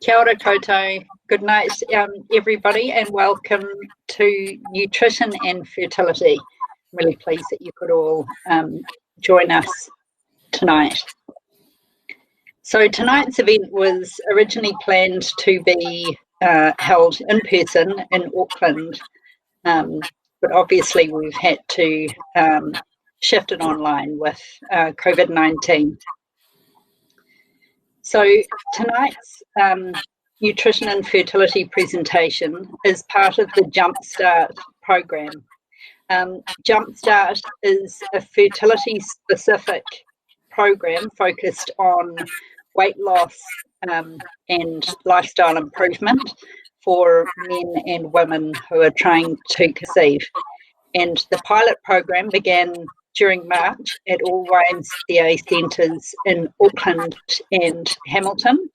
Kia ora koutou. Good night, everybody, and welcome to Nutrition and Fertility. I'm really pleased that you could all join us tonight. So tonight's event was originally planned to be held in person in Auckland, but obviously we've had to shift it online with COVID-19. So tonight's Nutrition and Fertility presentation is part of the Jumpstart program. Jumpstart is a fertility-specific program focused on weight loss and lifestyle improvement for men and women who are trying to conceive. And the pilot program began during March at all YMCA centres in Auckland and Hamilton.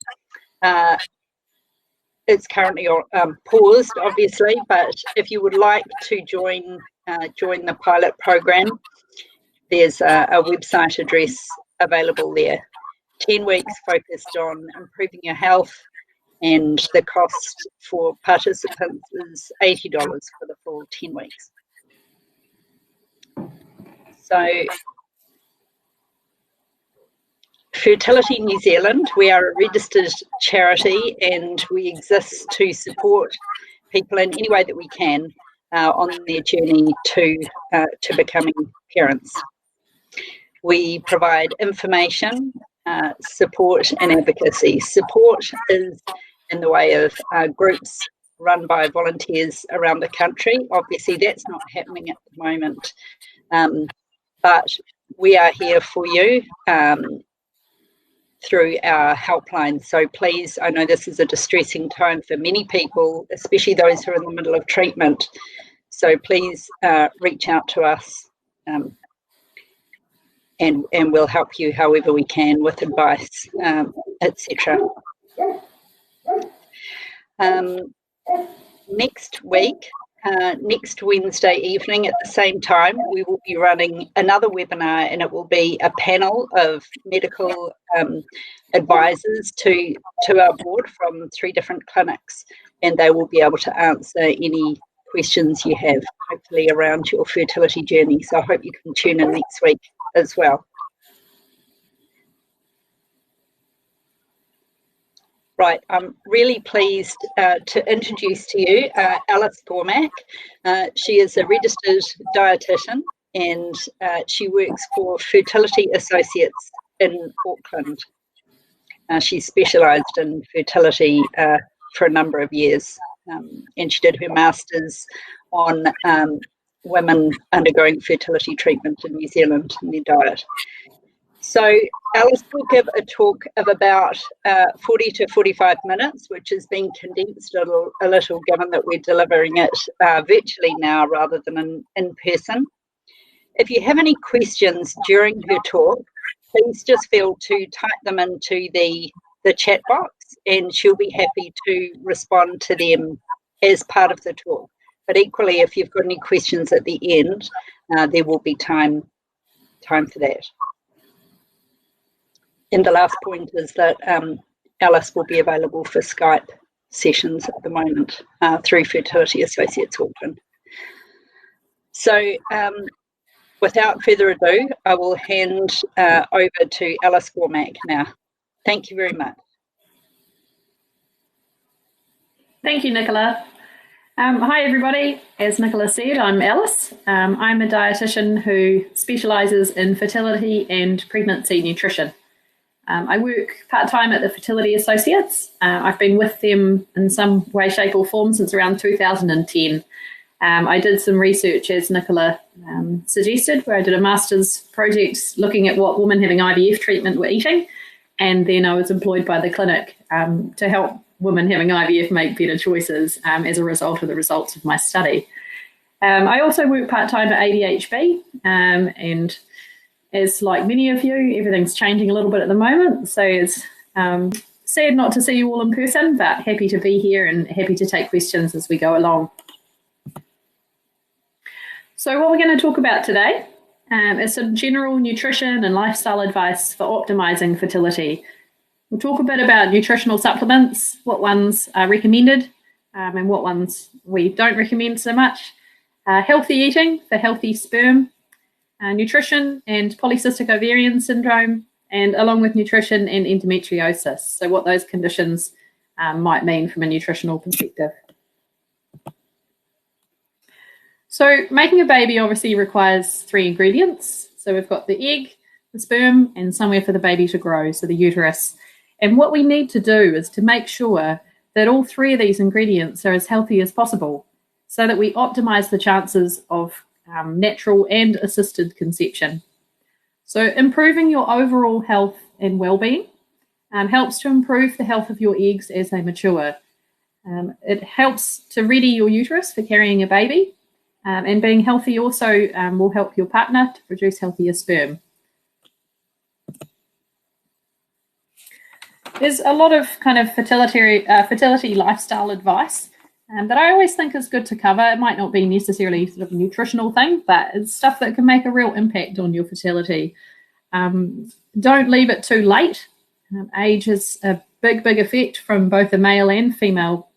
It's currently paused, obviously, but if you would like to join the pilot program, there's a website address available there. 10 weeks focused on improving your health, and the cost for participants is $80 for the full 10 weeks. So, Fertility New Zealand, we are a registered charity and we exist to support people in any way that we can on their journey to becoming parents. We provide information, support and advocacy. Support is in the way of groups run by volunteers around the country. Obviously that's not happening at the moment. But we are here for you through our helpline. So please, I know this is a distressing time for many people, especially those who are in the middle of treatment. So please reach out to us and we'll help you however we can with advice, etc. Next week, next Wednesday evening at the same time, we will be running another webinar, and it will be a panel of medical advisors to our board from 3 different clinics, and they will be able to answer any questions you have, hopefully around your fertility journey. So I hope you can tune in next week as well. Right, I'm really pleased to introduce to you Alice Gormack. She is a registered dietitian and she works for Fertility Associates in Auckland. She specialised in fertility for a number of years, and she did her masters on women undergoing fertility treatment in New Zealand and their diet. So Alice will give a talk of about 40 to 45 minutes, which has been condensed a little given that we're delivering it virtually now rather than in person. If you have any questions during her talk, please just feel to type them into the chat box and she'll be happy to respond to them as part of the talk. But equally, if you've got any questions at the end, there will be time for that. And the last point is that Alice will be available for Skype sessions at the moment through Fertility Associates Auckland. So without further ado, I will hand over to Alice Gormack now. Thank you very much. Thank you, Nicola. Hi, everybody. As Nicola said, I'm Alice. I'm a dietitian who specialises in fertility and pregnancy nutrition. I work part-time at the Fertility Associates. I've been with them in some way, shape or form since around 2010. I did some research, as Nicola suggested, where I did a master's project looking at what women having IVF treatment were eating, and then I was employed by the clinic to help women having IVF make better choices as a result of the results of my study. I also work part-time at ADHB, and as like many of you, everything's changing a little bit at the moment, so it's sad not to see you all in person, but happy to be here and happy to take questions as we go along. So what we're going to talk about today is some general nutrition and lifestyle advice for optimizing fertility. We'll talk a bit about nutritional supplements, what ones are recommended and what ones we don't recommend so much. Healthy eating for healthy sperm, nutrition and polycystic ovarian syndrome, and along with nutrition and endometriosis. So what those conditions might mean from a nutritional perspective. So making a baby obviously requires 3 ingredients. So we've got the egg, the sperm, and somewhere for the baby to grow, so the uterus. And what we need to do is to make sure that all 3 of these ingredients are as healthy as possible so that we optimize the chances of natural and assisted conception. So improving your overall health and well-being helps to improve the health of your eggs as they mature. It helps to ready your uterus for carrying a baby, and being healthy also will help your partner to produce healthier sperm. There's a lot of kind of fertility lifestyle advice that I always think is good to cover. It might not be necessarily sort of a nutritional thing, but it's stuff that can make a real impact on your fertility. Don't leave it too late. Age has a big effect from both a male and female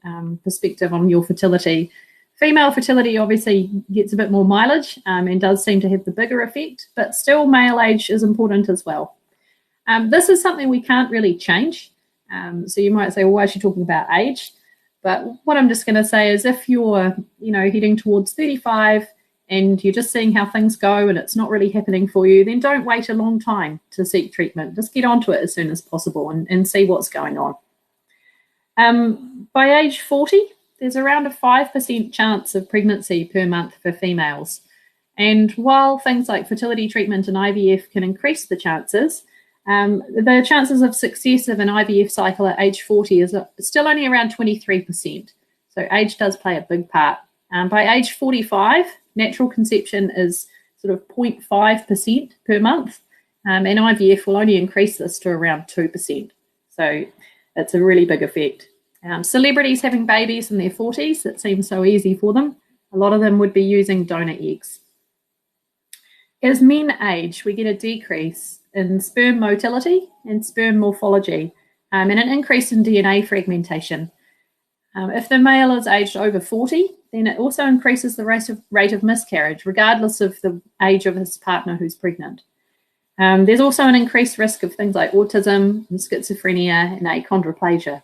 perspective on your fertility. Female fertility obviously gets a bit more mileage and does seem to have the bigger effect, but still male age is important as well. This is something we can't really change. So you might say, well, why is she talking about age? But what I'm just going to say is if you're, heading towards 35 and you're just seeing how things go and it's not really happening for you, then don't wait a long time to seek treatment. Just get onto it as soon as possible and see what's going on. By age 40, there's around a 5% chance of pregnancy per month for females. And while things like fertility treatment and IVF can increase the chances, the chances of success of an IVF cycle at age 40 is still only around 23%. So age does play a big part. By age 45, natural conception is sort of 0.5% per month, and IVF will only increase this to around 2%. So it's a really big effect. Celebrities having babies in their 40s, it seems so easy for them. A lot of them would be using donor eggs. As men age, we get a decrease in sperm motility and sperm morphology, and an increase in DNA fragmentation. If the male is aged over 40, then it also increases the rate of miscarriage, regardless of the age of his partner who's pregnant. There's also an increased risk of things like autism, and schizophrenia, and achondroplasia.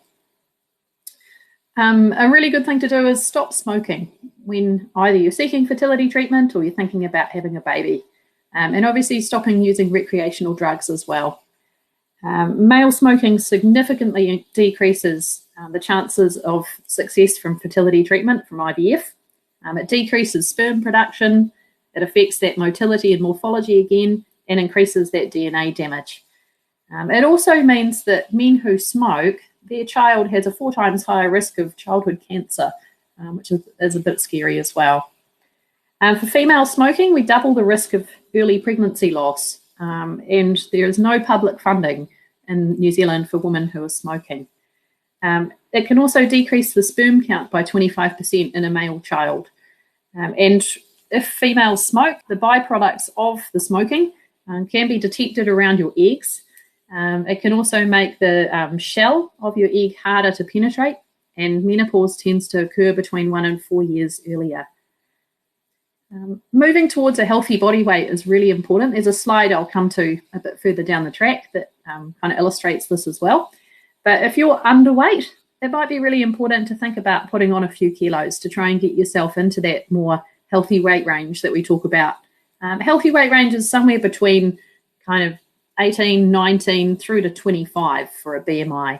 A really good thing to do is stop smoking when either you're seeking fertility treatment or you're thinking about having a baby. And obviously stopping using recreational drugs as well. Male smoking significantly decreases the chances of success from fertility treatment from IVF. It decreases sperm production, it affects that motility and morphology again, and increases that DNA damage. It also means that men who smoke, their child has a 4 times higher risk of childhood cancer, which is a bit scary as well. For female smoking, we double the risk of early pregnancy loss, and there is no public funding in New Zealand for women who are smoking. It can also decrease the sperm count by 25% in a male child. And if females smoke, the byproducts of the smoking can be detected around your eggs. It can also make the shell of your egg harder to penetrate, and menopause tends to occur between 1 and 4 years earlier. Moving towards a healthy body weight is really important. There's a slide I'll come to a bit further down the track that kind of illustrates this as well. But if you're underweight, it might be really important to think about putting on a few kilos to try and get yourself into that more healthy weight range that we talk about. Healthy weight range is somewhere between kind of 18, 19 through to 25 for a BMI.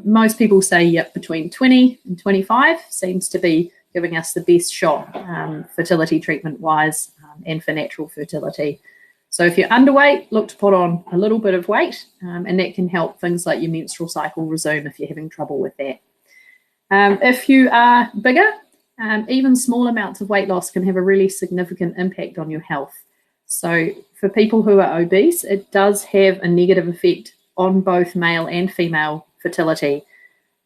Most people say between 20 and 25 seems to be giving us the best shot fertility treatment-wise and for natural fertility. So if you're underweight, look to put on a little bit of weight, and that can help things like your menstrual cycle resume if you're having trouble with that. If you are bigger, even small amounts of weight loss can have a really significant impact on your health. So for people who are obese, it does have a negative effect on both male and female fertility.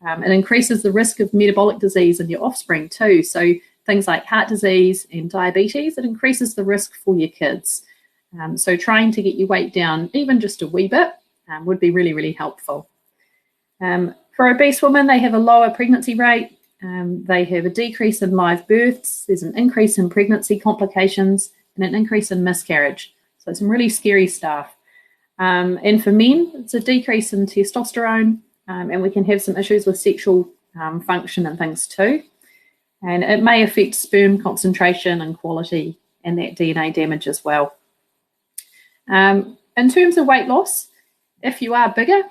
It increases the risk of metabolic disease in your offspring too. So things like heart disease and diabetes, it increases the risk for your kids. So trying to get your weight down even just a wee bit would be really, really helpful. For obese women, they have a lower pregnancy rate. They have a decrease in live births. There's an increase in pregnancy complications and an increase in miscarriage. So it's some really scary stuff. And for men, it's a decrease in testosterone, and we can have some issues with sexual function and things too. And it may affect sperm concentration and quality and that DNA damage as well. In terms of weight loss, if you are bigger,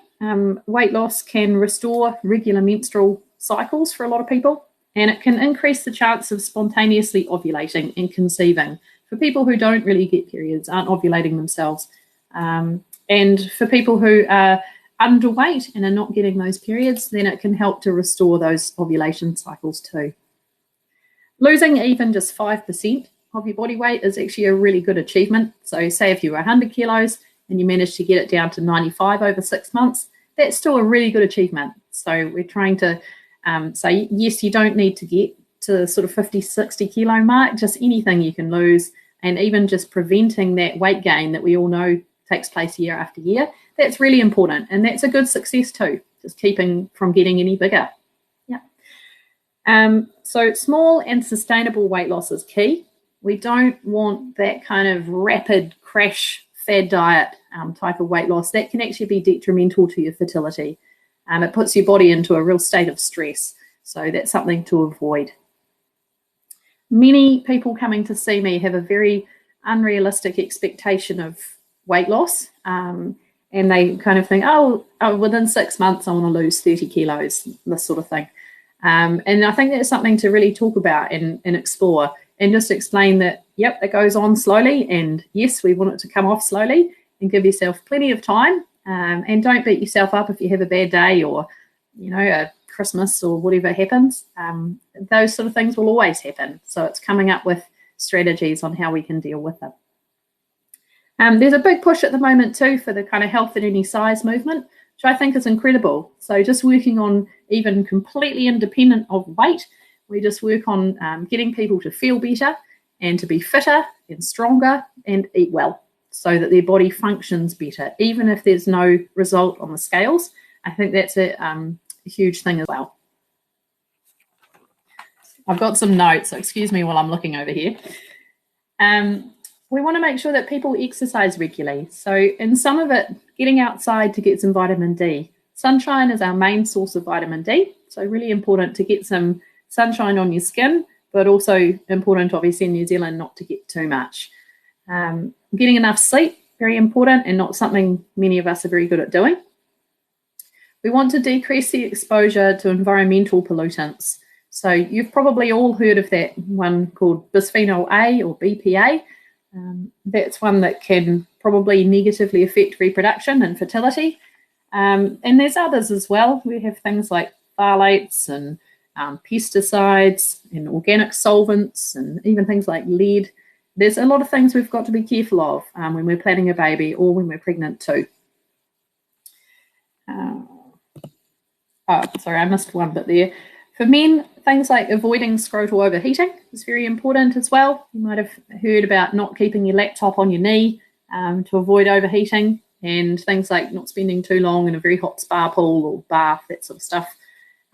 weight loss can restore regular menstrual cycles for a lot of people, and it can increase the chance of spontaneously ovulating and conceiving for people who don't really get periods, aren't ovulating themselves. And for people who are underweight and are not getting those periods, then it can help to restore those ovulation cycles too. Losing even just 5% of your body weight is actually a really good achievement. So say if you were 100 kilos and you managed to get it down to 95 over 6 months, that's still a really good achievement. So we're trying to say, yes, you don't need to get to the sort of 50, 60 kilo mark, just anything you can lose, and even just preventing that weight gain that we all know takes place year after year, that's really important. And that's a good success too, just keeping from getting any bigger. Yeah. So small and sustainable weight loss is key. We don't want that kind of rapid crash fad diet type of weight loss. That can actually be detrimental to your fertility. It puts your body into a real state of stress. So that's something to avoid. Many people coming to see me have a very unrealistic expectation of weight loss. And they kind of think, oh, within 6 months, I want to lose 30 kilos, this sort of thing. And I think that's something to really talk about and explore, and just explain that, yep, it goes on slowly. And yes, we want it to come off slowly, and give yourself plenty of time. And don't beat yourself up if you have a bad day, or, a Christmas or whatever happens. Those sort of things will always happen. So it's coming up with strategies on how we can deal with them. There's a big push at the moment too for the kind of health at any size movement, which I think is incredible. So just working on, even completely independent of weight, we just work on getting people to feel better and to be fitter and stronger and eat well, so that their body functions better, even if there's no result on the scales. I think that's a huge thing as well. I've got some notes, so excuse me while I'm looking over here. We want to make sure that people exercise regularly. So in some of it, getting outside to get some vitamin D. Sunshine is our main source of vitamin D, so really important to get some sunshine on your skin, but also important, obviously, in New Zealand, not to get too much. Getting enough sleep, very important, and not something many of us are very good at doing. We want to decrease the exposure to environmental pollutants. So you've probably all heard of that one called bisphenol A or BPA. That's one that can probably negatively affect reproduction and fertility. And there's others as well. We have things like phthalates and pesticides and organic solvents, and even things like lead. There's a lot of things we've got to be careful of when we're planning a baby or when we're pregnant too. Sorry, I missed one bit there. For men, things like avoiding scrotal overheating is very important as well. You might have heard about not keeping your laptop on your knee to avoid overheating, and things like not spending too long in a very hot spa pool or bath, that sort of stuff.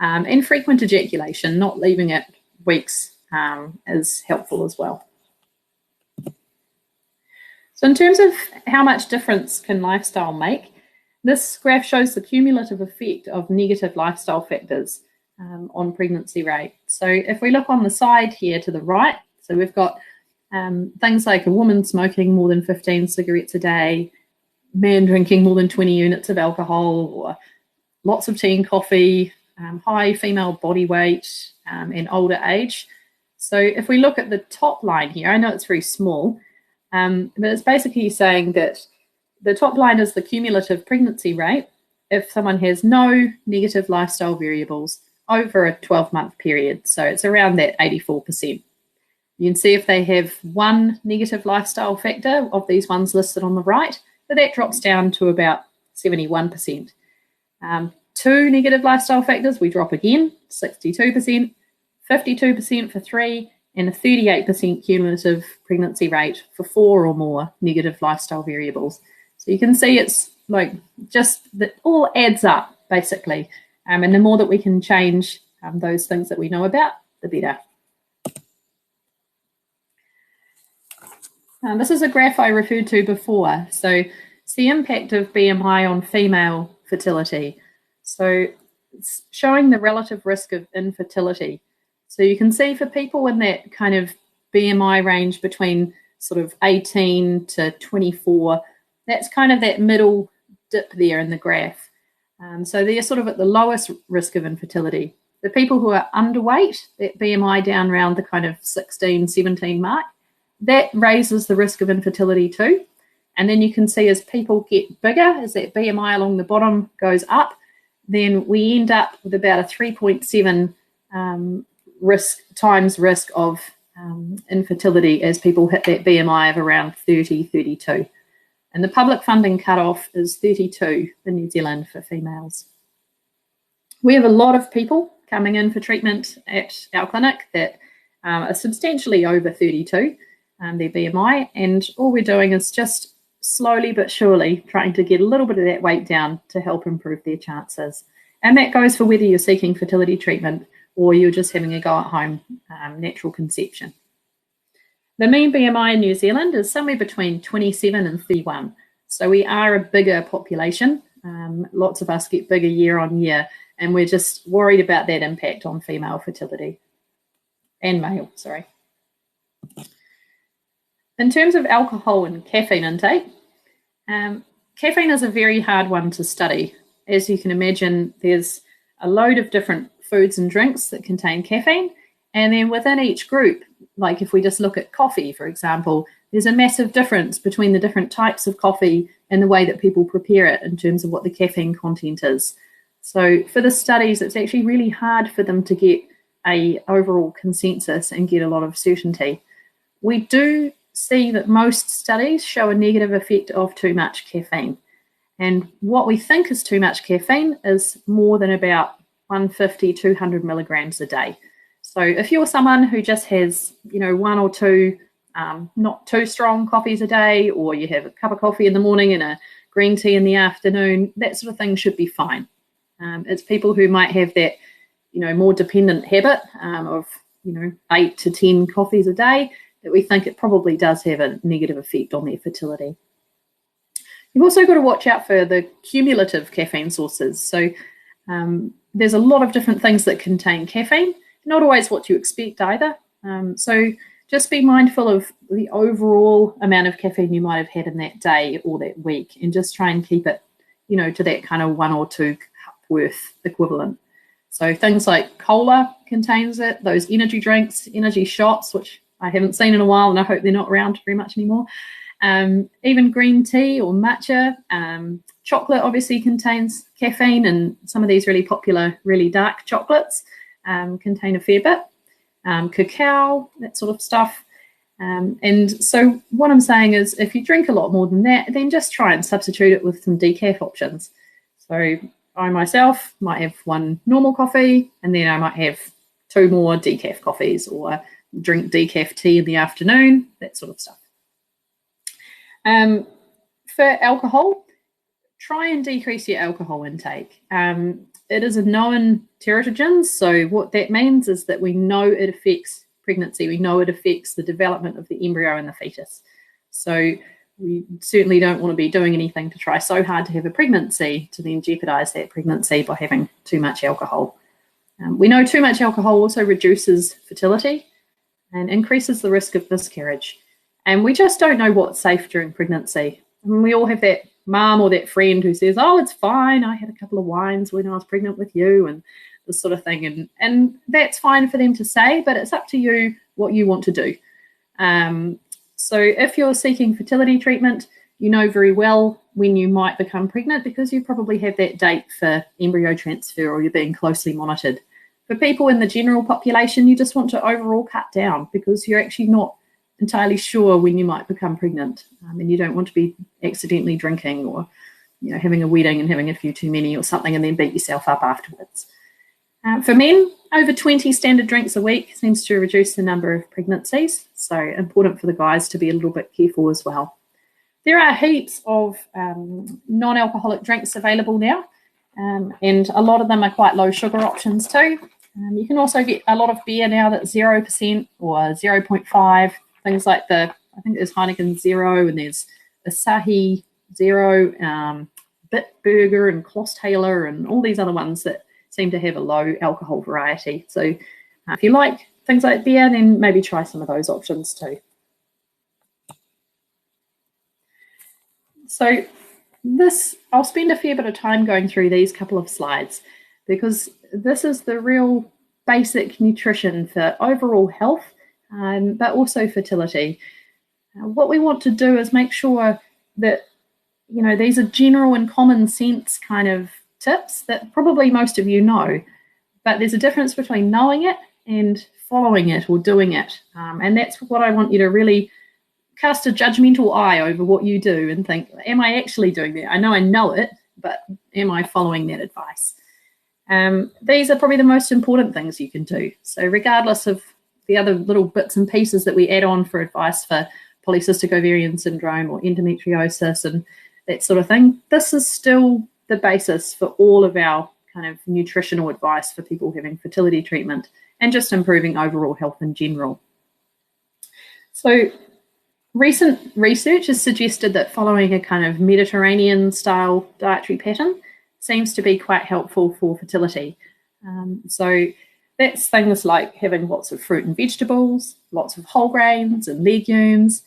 And frequent ejaculation, not leaving it weeks, is helpful as well. So in terms of how much difference can lifestyle make, this graph shows the cumulative effect of negative lifestyle factors on pregnancy rate. So if we look on the side here to the right, so we've got things like a woman smoking more than 15 cigarettes a day, man drinking more than 20 units of alcohol, or lots of tea and coffee, high female body weight, and older age. So if we look at the top line here, I know it's very small, but it's basically saying that the top line is the cumulative pregnancy rate if someone has no negative lifestyle variables over a 12-month period. So it's around that 84%. You can see if they have one negative lifestyle factor of these ones listed on the right, that drops down to about 71%. Two negative lifestyle factors, we drop again, 62%, 52% for 3, and a 38% cumulative pregnancy rate for 4 or more negative lifestyle variables. So you can see it's like just that all adds up, basically. And the more that we can change those things that we know about, the better. This is a graph I referred to before. So it's the impact of BMI on female fertility. So it's showing the relative risk of infertility. So you can see for people in that kind of BMI range between sort of 18 to 24, that's kind of that middle dip there in the graph. So they're sort of at the lowest risk of infertility. The people who are underweight, that BMI down around the kind of 16, 17 mark, that raises the risk of infertility too. And then you can see as people get bigger, as that BMI along the bottom goes up, then we end up with about a 3.7 risk of infertility as people hit that BMI of around 30, 32. And the public funding cutoff is 32 in New Zealand for females. We have a lot of people coming in for treatment at our clinic that are substantially over 32, their BMI, and all we're doing is just slowly but surely trying to get a little bit of that weight down to help improve their chances. And that goes for whether you're seeking fertility treatment or you're just having a go at home natural conception. The mean BMI in New Zealand is somewhere between 27 and 31. So we are a bigger population. Lots of us get bigger year on year, and we're just worried about that impact on female fertility and male, sorry. In terms of alcohol and caffeine intake, caffeine is a very hard one to study. As you can imagine, there's a load of different foods and drinks that contain caffeine, and then within each group, like if we just look at coffee, for example, there's a massive difference between the different types of coffee and the way that people prepare it in terms of what the caffeine content is. So for the studies, it's actually really hard for them to get a overall consensus and get a lot of certainty. We do see that most studies show a negative effect of too much caffeine. And what we think is too much caffeine is more than about 150, 200 milligrams a day. So if you're someone who just has, one or two not too strong coffees a day, or you have a cup of coffee in the morning and a green tea in the afternoon, that sort of thing should be fine. It's people who might have that, more dependent habit of, 8 to 10 coffees a day that we think it probably does have a negative effect on their fertility. You've also got to watch out for the cumulative caffeine sources. So there's a lot of different things that contain caffeine, not always what you expect either. So just be mindful of the overall amount of caffeine you might have had in that day or that week, and just try and keep it, to that kind of 1 or 2 cup worth equivalent. So things like cola contains it, those energy drinks, energy shots, which I haven't seen in a while and I hope they're not around very much anymore. Even green tea or matcha. Chocolate obviously contains caffeine, and some of these really popular, really dark chocolates contain a fair bit. Cacao, that sort of stuff. And so what I'm saying is, if you drink a lot more than that, then just try and substitute it with some decaf options. So I myself might have 1 normal coffee, and then I might have 2 more decaf coffees, or drink decaf tea in the afternoon, that sort of stuff. For alcohol, try and decrease your alcohol intake. It is a known teratogen, so what that means is that we know it affects pregnancy. We know it affects the development of the embryo and the fetus. So we certainly don't want to be doing anything to try so hard to have a pregnancy to then jeopardize that pregnancy by having too much alcohol. We know too much alcohol also reduces fertility and increases the risk of miscarriage. And we just don't know what's safe during pregnancy. I mean, we all have that mum or that friend who says, oh, it's fine, I had a couple of wines when I was pregnant with you, and this sort of thing. And that's fine for them to say, but it's up to you what you want to do. So if you're seeking fertility treatment, you know very well when you might become pregnant, because you probably have that date for embryo transfer, or you're being closely monitored. For people in the general population, you just want to overall cut down, because you're actually not entirely sure when you might become pregnant, and you don't want to be accidentally drinking, or having a wedding and having a few too many or something, and then beat yourself up afterwards. For men, over 20 standard drinks a week seems to reduce the number of pregnancies, so important for the guys to be a little bit careful as well. There are heaps of non-alcoholic drinks available now. and a lot of them are quite low sugar options too. You can also get a lot of beer now that's 0% or 0.5, things like I think there's Heineken Zero, and there's Asahi Zero, Bitburger and Klostertaler, and all these other ones that seem to have a low alcohol variety. So if you like things like beer, then maybe try some of those options too. So I'll spend a fair bit of time going through these couple of slides, because this is the real basic nutrition for overall health, but also fertility. What we want to do is make sure that, you know, these are general and common sense kind of tips that probably most of you know, but there's a difference between knowing it and following it or doing it. And that's what I want you to really cast a judgmental eye over what you do and think, am I actually doing that? I know it, but am I following that advice? These are probably the most important things you can do. So regardless of the other little bits and pieces that we add on for advice for polycystic ovarian syndrome or endometriosis and that sort of thing, this is still the basis for all of our kind of nutritional advice for people having fertility treatment and just improving overall health in general. So recent research has suggested that following a kind of Mediterranean style dietary pattern seems to be quite helpful for fertility. So that's things like having lots of fruit and vegetables, lots of whole grains and legumes,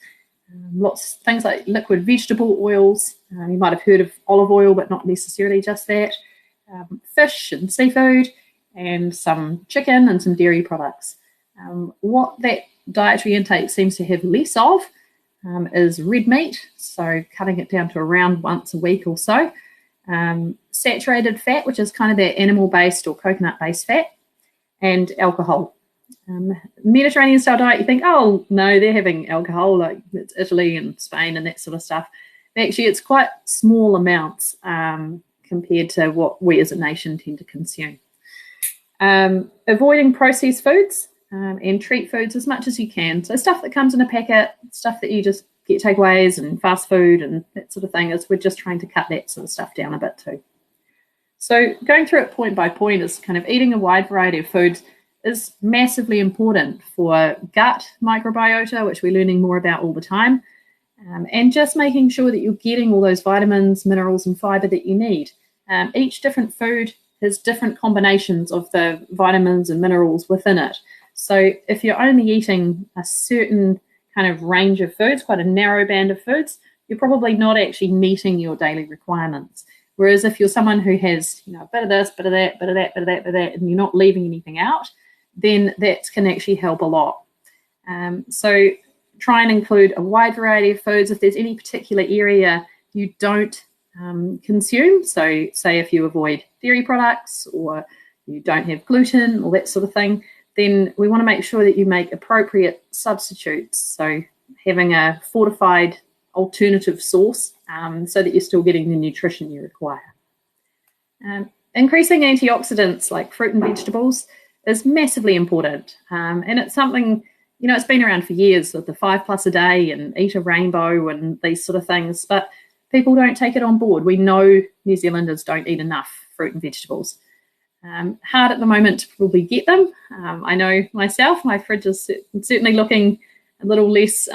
things like liquid vegetable oils. You might have heard of olive oil, but not necessarily just that. Fish and seafood, and some chicken and some dairy products. What that dietary intake seems to have less of is red meat, so cutting it down to around once a week or so. Saturated fat, which is kind of that animal-based or coconut-based fat, and alcohol. Mediterranean style diet, you think, oh no, they're having alcohol, like it's Italy and Spain and that sort of stuff. Actually, it's quite small amounts compared to what we as a nation tend to consume. Avoiding processed foods and treat foods as much as you can. So stuff that comes in a packet, stuff that you just get takeaways and fast food and that sort of thing, is we're just trying to cut that sort of stuff down a bit too. So going through it point by point is kind of eating a wide variety of foods is massively important for gut microbiota, which we're learning more about all the time, and just making sure that you're getting all those vitamins, minerals and fiber that you need. Each different food has different combinations of the vitamins and minerals within it. So if you're only eating a certain kind of range of foods, quite a narrow band of foods, you're probably not actually meeting your daily requirements. Whereas if you're someone who has, you know, a bit of this, bit of that, bit of that, bit of that, bit of that, and you're not leaving anything out, then that can actually help a lot. So try and include a wide variety of foods. If there's any particular area you don't consume, so say if you avoid dairy products or you don't have gluten or that sort of thing, then we want to make sure that you make appropriate substitutes. So having a fortified alternative source so that you're still getting the nutrition you require. Increasing antioxidants like fruit and vegetables is massively important. And it's something, you know, it's been around for years with the 5+ a day and eat a rainbow and these sort of things, but people don't take it on board. We know New Zealanders don't eat enough fruit and vegetables. Hard at the moment to probably get them. I know myself, my fridge is certainly looking a little less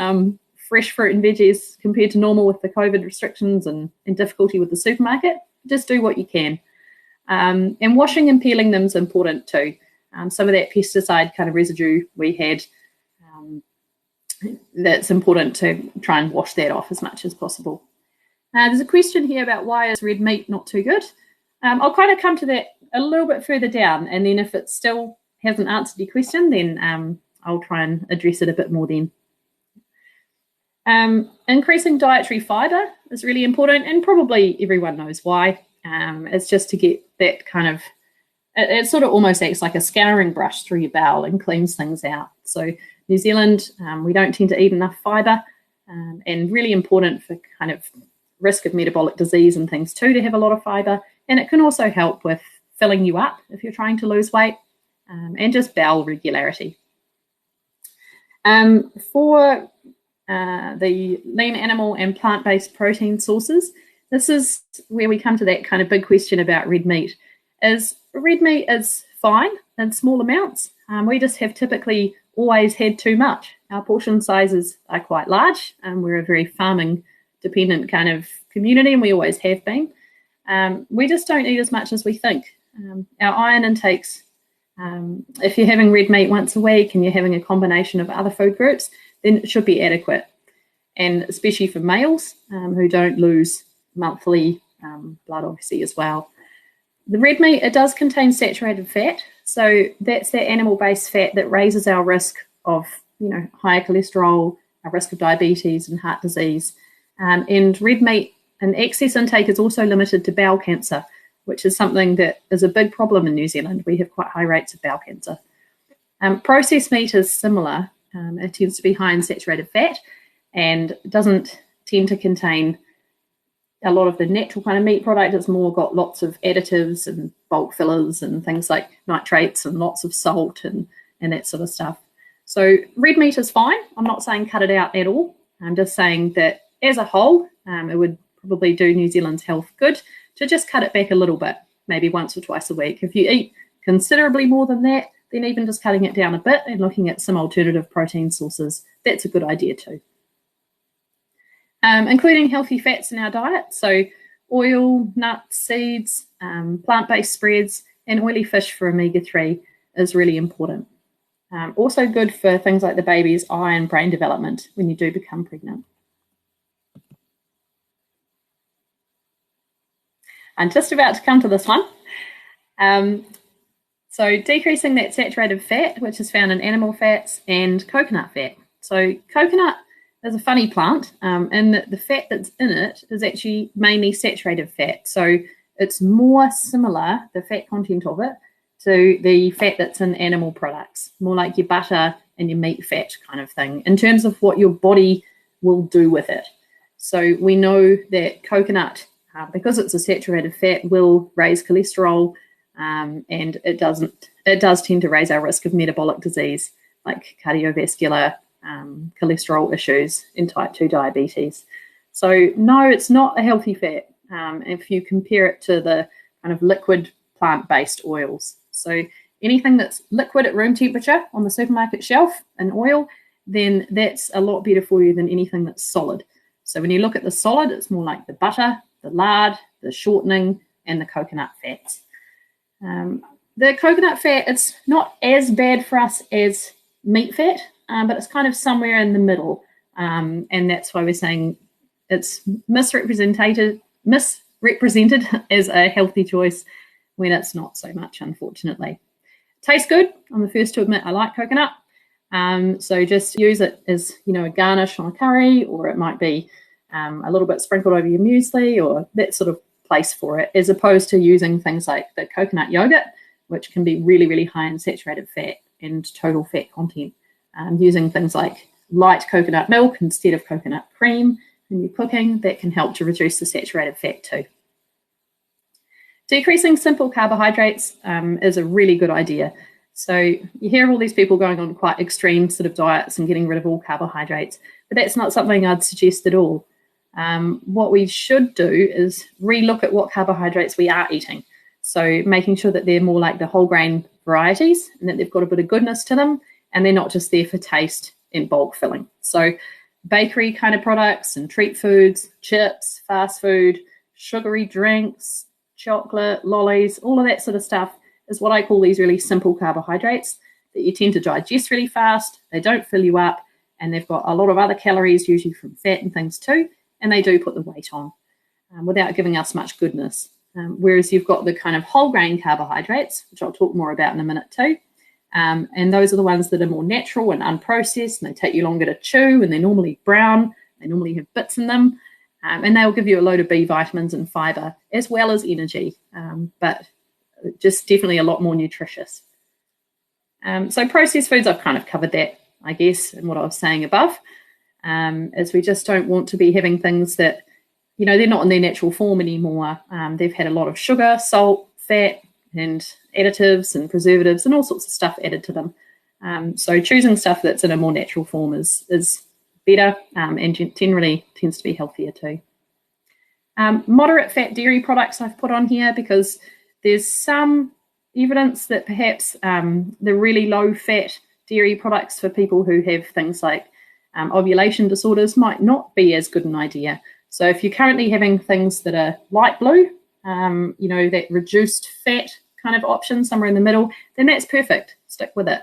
fresh fruit and veggies compared to normal with the COVID restrictions and difficulty with the supermarket. Just do what you can. And washing and peeling them is important too. Some of that pesticide kind of residue we had, that's important to try and wash that off as much as possible. There's a question here about why is red meat not too good? I'll kind of come to that a little bit further down, and then if it still hasn't answered your question, then I'll try and address it a bit more then. Increasing dietary fiber is really important, and probably everyone knows why. It's just to get that kind of, it sort of almost acts like a scouring brush through your bowel and cleans things out. So New Zealand, we don't tend to eat enough fiber, and really important for kind of risk of metabolic disease and things too, to have a lot of fiber. And it can also help with filling you up if you're trying to lose weight, and just bowel regularity. For the lean animal and plant-based protein sources, this is where we come to that kind of big question about red meat. Red meat is fine in small amounts. We just have typically always had too much. Our portion sizes are quite large, and we're a very farming dependent kind of community, and we always have been. We just don't eat as much as we think. Our iron intakes, if you're having red meat once a week and you're having a combination of other food groups, then it should be adequate. And especially for males who don't lose monthly blood, obviously, as well. The red meat, it does contain saturated fat. So that's that animal-based fat that raises our risk of, higher cholesterol, our risk of diabetes and heart disease. And red meat, an excess intake is also limited to bowel cancer, which is something that is a big problem in New Zealand. We have quite high rates of bowel cancer. Processed meat is similar. It tends to be high in saturated fat and doesn't tend to contain a lot of the natural kind of meat product. It's more got lots of additives and bulk fillers and things like nitrates and lots of salt and that sort of stuff. So red meat is fine. I'm not saying cut it out at all. I'm just saying that as a whole, it would probably do New Zealand's health good to just cut it back a little bit, maybe once or twice a week. If you eat considerably more than that, then even just cutting it down a bit and looking at some alternative protein sources, that's a good idea too. Including healthy fats in our diet, so oil, nuts, seeds, plant-based spreads, and oily fish for omega-3 is really important. Also good for things like the baby's eye and brain development when you do become pregnant. I'm just about to come to this one. So decreasing that saturated fat, which is found in animal fats, and coconut fat. So coconut is a funny plant, and the fat that's in it is actually mainly saturated fat. So it's more similar, the fat content of it, to the fat that's in animal products, more like your butter and your meat fat kind of thing, in terms of what your body will do with it. So we know that coconut, because it's a saturated fat, will raise cholesterol, and it does tend to raise our risk of metabolic disease like cardiovascular cholesterol issues and type 2 diabetes. So no, it's not a healthy fat if you compare it to the kind of liquid plant-based oils. So anything that's liquid at room temperature on the supermarket shelf, an oil, then that's a lot better for you than anything that's solid. So when you look at the solid, it's more like the butter, the lard, the shortening, and the coconut fats. The coconut fat, it's not as bad for us as meat fat, but it's kind of somewhere in the middle. And that's why we're saying it's misrepresented as a healthy choice when it's not so much, unfortunately. Tastes good. I'm the first to admit I like coconut. So just use it as, a garnish on a curry, or it might be a little bit sprinkled over your muesli, or that sort of place for it, as opposed to using things like the coconut yogurt, which can be really, really high in saturated fat and total fat content. Using things like light coconut milk instead of coconut cream when you're cooking, that can help to reduce the saturated fat too. Decreasing simple carbohydrates is a really good idea. So you hear all these people going on quite extreme sort of diets and getting rid of all carbohydrates, but that's not something I'd suggest at all. What we should do is relook at what carbohydrates we are eating. So making sure that they're more like the whole grain varieties and that they've got a bit of goodness to them, and they're not just there for taste and bulk filling. So bakery kind of products and treat foods, chips, fast food, sugary drinks, chocolate, lollies, all of that sort of stuff is what I call these really simple carbohydrates that you tend to digest really fast. They don't fill you up, and they've got a lot of other calories, usually from fat and things too, and they do put the weight on without giving us much goodness. Whereas you've got the kind of whole grain carbohydrates, which I'll talk more about in a minute too. And those are the ones that are more natural and unprocessed, and they take you longer to chew, and they're normally brown. They normally have bits in them, and they'll give you a load of B vitamins and fiber, as well as energy, but just definitely a lot more nutritious. So processed foods, I've kind of covered that, I guess, in what I was saying above, is we just don't want to be having things that, they're not in their natural form anymore. They've had a lot of sugar, salt, fat, and additives and preservatives and all sorts of stuff added to them. So choosing stuff that's in a more natural form is better, and generally tends to be healthier too. Moderate fat dairy products I've put on here because there's some evidence that perhaps the really low fat dairy products for people who have things like ovulation disorders might not be as good an idea. So if you're currently having things that are light blue, that reduced fat kind of option somewhere in the middle, then that's perfect. Stick with it.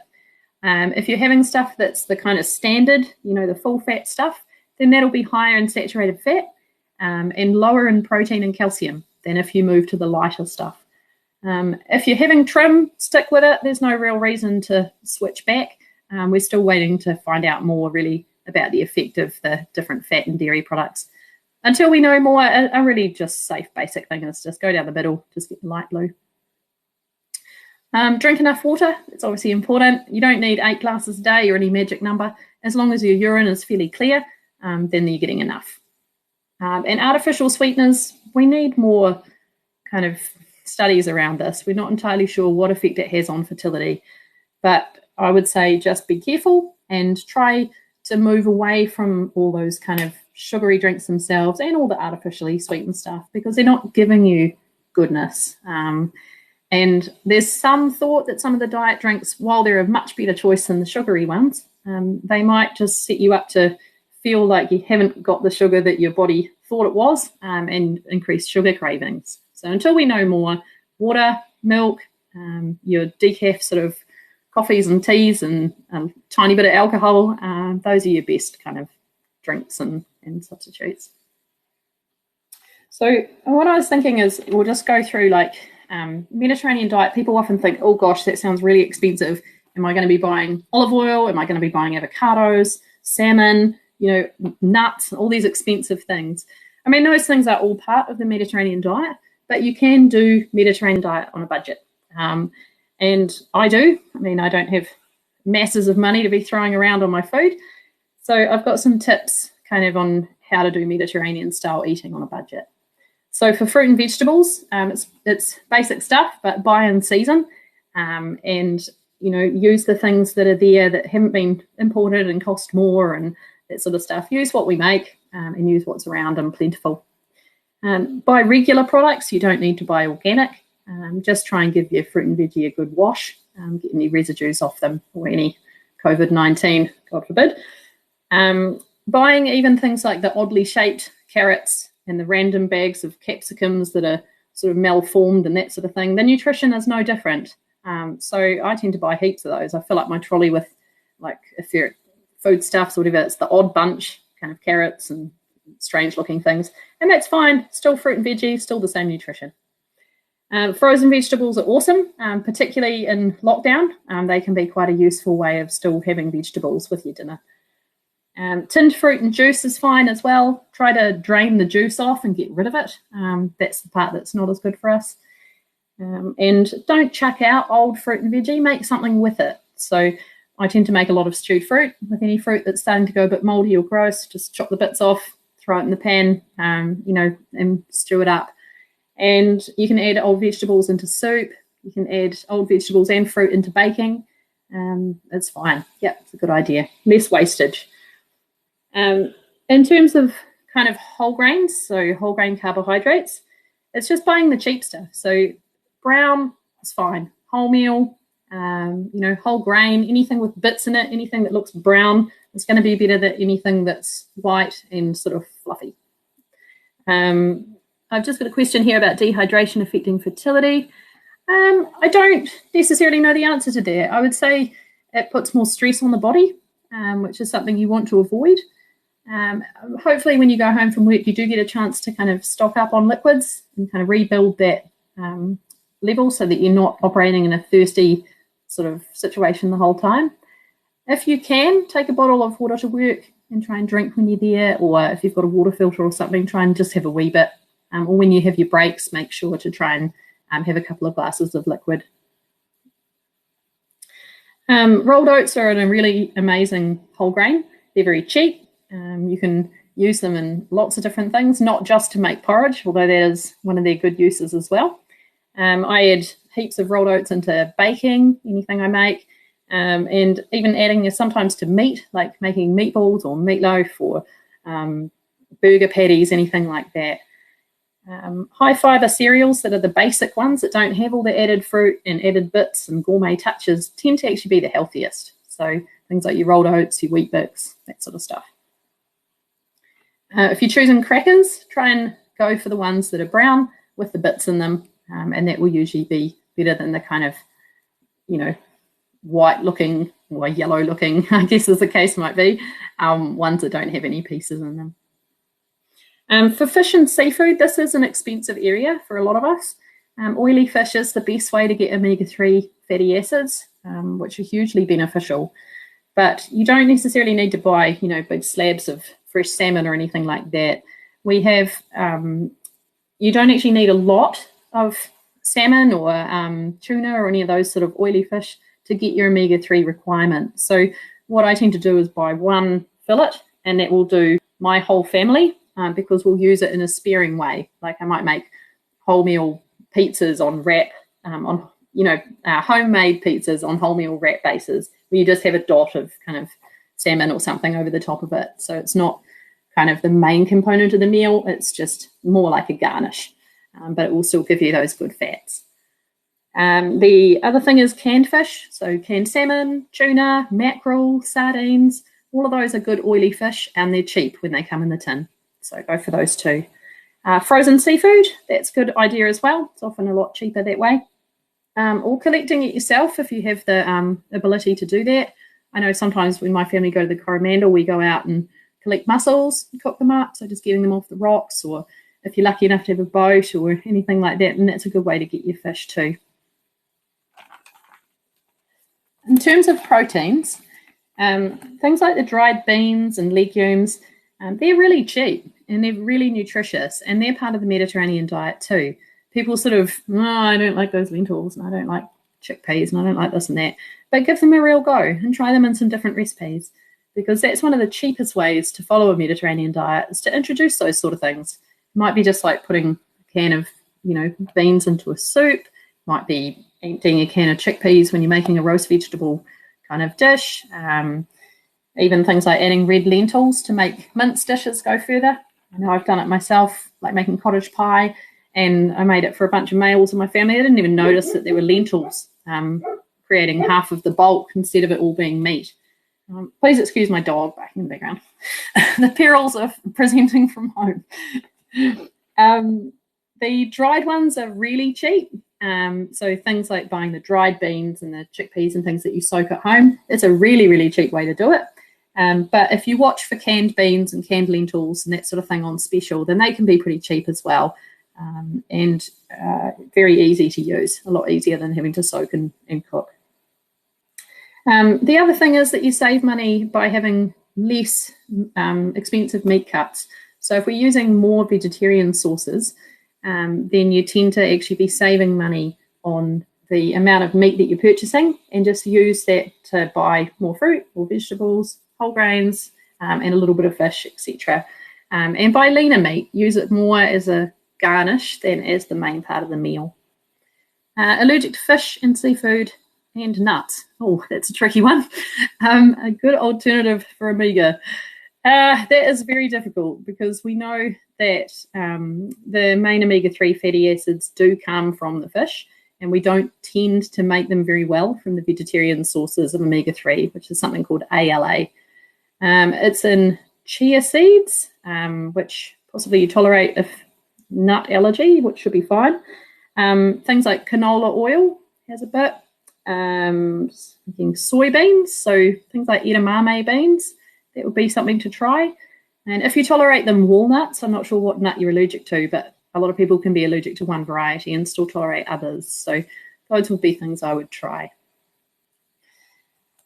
If you're having stuff that's the kind of standard, the full fat stuff, then that'll be higher in saturated fat and lower in protein and calcium than if you move to the lighter stuff. If you're having trim, stick with it. There's no real reason to switch back. We're still waiting to find out more really about the effect of the different fat and dairy products. Until we know more, a really just safe basic thing is just go down the middle, just get the light blue. Drink enough water. It's obviously important. You don't need 8 glasses a day or any magic number. As long as your urine is fairly clear, then you're getting enough. And artificial sweeteners, we need more kind of studies around this. We're not entirely sure what effect it has on fertility, but I would say just be careful and try to move away from all those kind of sugary drinks themselves and all the artificially sweetened stuff because they're not giving you goodness. And there's some thought that some of the diet drinks, while they're a much better choice than the sugary ones, they might just set you up to feel like you haven't got the sugar that your body thought it was and increase sugar cravings. So until we know more, water, milk, your decaf sort of coffees and teas and a tiny bit of alcohol, those are your best kind of drinks and substitutes. So what I was thinking is we'll just go through like Mediterranean diet. People often think, oh gosh, that sounds really expensive. Am I going to be buying olive oil? Am I going to be buying avocados, salmon, nuts, all these expensive things? I mean, those things are all part of the Mediterranean diet, but you can do Mediterranean diet on a budget. And I do. I mean, I don't have masses of money to be throwing around on my food. So I've got some tips kind of on how to do Mediterranean style eating on a budget. So for fruit and vegetables, it's basic stuff, but buy in season and, use the things that are there that haven't been imported and cost more and that sort of stuff. Use what we make and use what's around and plentiful. Buy regular products. You don't need to buy organic. Just try and give your fruit and veggie a good wash, get any residues off them or any COVID-19, God forbid. Buying even things like the oddly shaped carrots and the random bags of capsicums that are sort of malformed and that sort of thing. The nutrition is no different. So I tend to buy heaps of those. I fill up my trolley with, like, if you're foodstuffs or whatever, it's the odd bunch, kind of carrots and strange looking things. And that's fine. Still fruit and veggie, still the same nutrition. Frozen vegetables are awesome, particularly in lockdown. They can be quite a useful way of still having vegetables with your dinner. Tinned fruit and juice is fine as well. Try to drain the juice off and get rid of it. That's the part that's not as good for us. And don't chuck out old fruit and veggie. Make something with it. So I tend to make a lot of stewed fruit. With any fruit that's starting to go a bit moldy or gross, just chop the bits off, throw it in the pan, and stew it up. And you can add old vegetables into soup. You can add old vegetables and fruit into baking. It's fine. Yeah, it's a good idea. Less wastage. In terms of kind of whole grains, so whole grain carbohydrates, it's just buying the cheap stuff. So brown is fine. Wholemeal, whole grain, anything with bits in it, anything that looks brown is going to be better than anything that's white and sort of fluffy. I've just got a question here about dehydration affecting fertility. I don't necessarily know the answer to that. I would say it puts more stress on the body, which is something you want to avoid. Hopefully when you go home from work, you do get a chance to kind of stock up on liquids and kind of rebuild that level so that you're not operating in a thirsty sort of situation the whole time. If you can, take a bottle of water to work and try and drink when you're there, or if you've got a water filter or something, try and just have a wee bit. Or when you have your breaks, make sure to try and have a couple of glasses of liquid. Rolled oats are a really amazing whole grain. They're very cheap. You can use them in lots of different things, not just to make porridge, although that is one of their good uses as well. I add heaps of rolled oats into baking, anything I make, and even adding sometimes to meat, like making meatballs or meatloaf or burger patties, anything like that. High fibre cereals that are the basic ones that don't have all the added fruit and added bits and gourmet touches tend to actually be the healthiest. So things like your rolled oats, your wheat bix, that sort of stuff. If you're choosing crackers, try and go for the ones that are brown with the bits in them, and that will usually be better than the kind of, white looking or yellow looking, I guess as the case might be, ones that don't have any pieces in them. For fish and seafood, this is an expensive area for a lot of us. Oily fish is the best way to get omega-3 fatty acids, which are hugely beneficial. But you don't necessarily need to buy, big slabs of fresh salmon or anything like that. We have, you don't actually need a lot of salmon or tuna or any of those sort of oily fish to get your omega-3 requirement. So what I tend to do is buy one fillet, and that will do my whole family, because we'll use it in a sparing way. Like I might make wholemeal pizzas on wrap, homemade pizzas on wholemeal wrap bases, where you just have a dot of kind of salmon or something over the top of it. So it's not kind of the main component of the meal, it's just more like a garnish, but it will still give you those good fats. The other thing is canned fish, so canned salmon, tuna, mackerel, sardines, all of those are good oily fish, and they're cheap when they come in the tin, so go for those too. Frozen seafood, that's a good idea as well. It's often a lot cheaper that way. Or collecting it yourself if you have the ability to do that. I know sometimes when my family go to the Coromandel, we go out and collect mussels and cook them up, so just getting them off the rocks, or if you're lucky enough to have a boat or anything like that, and that's a good way to get your fish too. In terms of proteins, things like the dried beans and legumes, they're really cheap and they're really nutritious, and they're part of the Mediterranean diet too. People sort of, I don't like those lentils, and I don't like chickpeas, and I don't like this and that, but give them a real go and try them in some different recipes, because that's one of the cheapest ways to follow a Mediterranean diet, is to introduce those sort of things. It might be just like putting a can of, beans into a soup, might be emptying a can of chickpeas when you're making a roast vegetable kind of dish. Even things like adding red lentils to make mince dishes go further. I know I've done it myself, like making cottage pie, and I made it for a bunch of males in my family. I didn't even notice that there were lentils creating half of the bulk instead of it all being meat. Please excuse my dog back in the background. The perils of presenting from home. The dried ones are really cheap. So things like buying the dried beans and the chickpeas and things that you soak at home, it's a really, really cheap way to do it. But if you watch for canned beans and canned lentils and that sort of thing on special, then they can be pretty cheap as well, and very easy to use, a lot easier than having to soak and cook. The other thing is that you save money by having less expensive meat cuts. So if we're using more vegetarian sources, then you tend to actually be saving money on the amount of meat that you're purchasing, and just use that to buy more fruit or vegetables, whole grains, and a little bit of fish, etc. And buy leaner meat, use it more as a garnish than as the main part of the meal. Allergic to fish and seafood and nuts. Oh, that's a tricky one. A good alternative for omega. That is very difficult, because we know that the main omega-3 fatty acids do come from the fish, and we don't tend to make them very well from the vegetarian sources of omega-3, which is something called ALA. It's in chia seeds, which possibly you tolerate if nut allergy, which should be fine. Things like canola oil has a bit. Soybeans, so things like edamame beans, that would be something to try. And if you tolerate them, walnuts, I'm not sure what nut you're allergic to, but a lot of people can be allergic to one variety and still tolerate others. So those would be things I would try.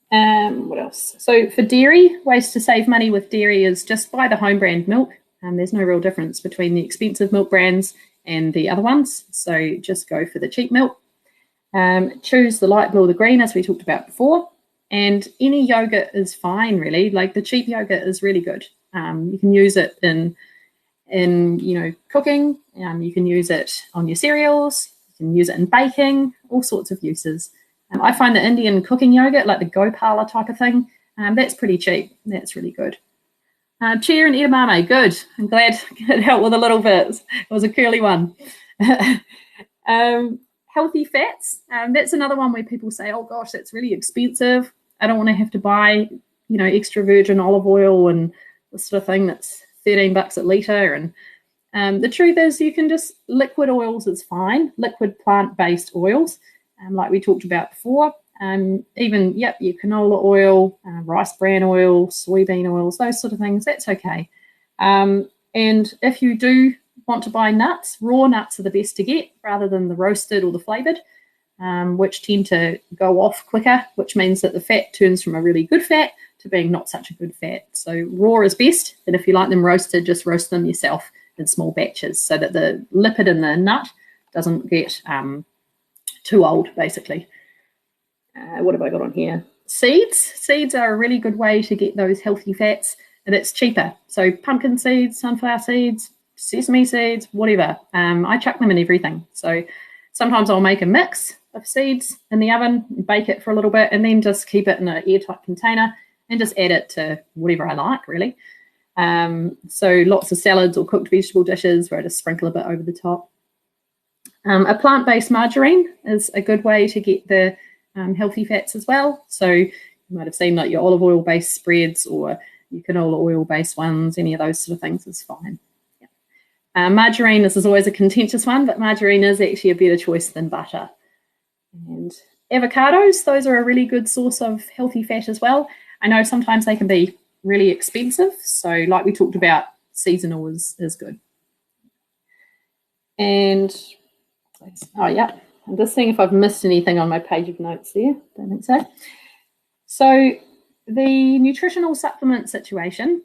What else? So for dairy, ways to save money with dairy is just buy the home brand milk. There's no real difference between the expensive milk brands and the other ones. So just go for the cheap milk. Choose the light blue or the green, as we talked about before. And any yogurt is fine, really. Like the cheap yogurt is really good. You can use it in cooking. You can use it on your cereals. You can use it in baking, all sorts of uses. I find the Indian cooking yogurt, like the Gopala type of thing, that's pretty cheap. That's really good. Chia and edamame, good. I'm glad it helped with a little bit. It was a curly one. Healthy fats, that's another one where people say, oh gosh, that's really expensive. I don't want to have to buy, extra virgin olive oil and this sort of thing that's $13 a litre. And the truth is you can just, liquid oils is fine, liquid plant-based oils, like we talked about before. Even, your canola oil, rice bran oil, soybean oils, those sort of things, that's okay. And if you do want to buy nuts, raw nuts are the best to get rather than the roasted or the flavoured, which tend to go off quicker, which means that the fat turns from a really good fat to being not such a good fat. So raw is best, and if you like them roasted, just roast them yourself in small batches so that the lipid in the nut doesn't get too old, basically. What have I got on here? Seeds. Seeds are a really good way to get those healthy fats, and it's cheaper. So pumpkin seeds, sunflower seeds, sesame seeds, whatever. I chuck them in everything. So sometimes I'll make a mix of seeds in the oven, bake it for a little bit, and then just keep it in an airtight container and just add it to whatever I like, really. So lots of salads or cooked vegetable dishes where I just sprinkle a bit over the top. A plant-based margarine is a good way to get the healthy fats as well. So you might have seen like your olive oil based spreads or your canola oil based ones, any of those sort of things is fine. Margarine, this is always a contentious one, but margarine is actually a better choice than butter. And avocados, those are a really good source of healthy fat as well. I know sometimes they can be really expensive, so like we talked about, seasonal is good. And I'm just seeing if I've missed anything on my page of notes there. Don't think so. So the nutritional supplement situation,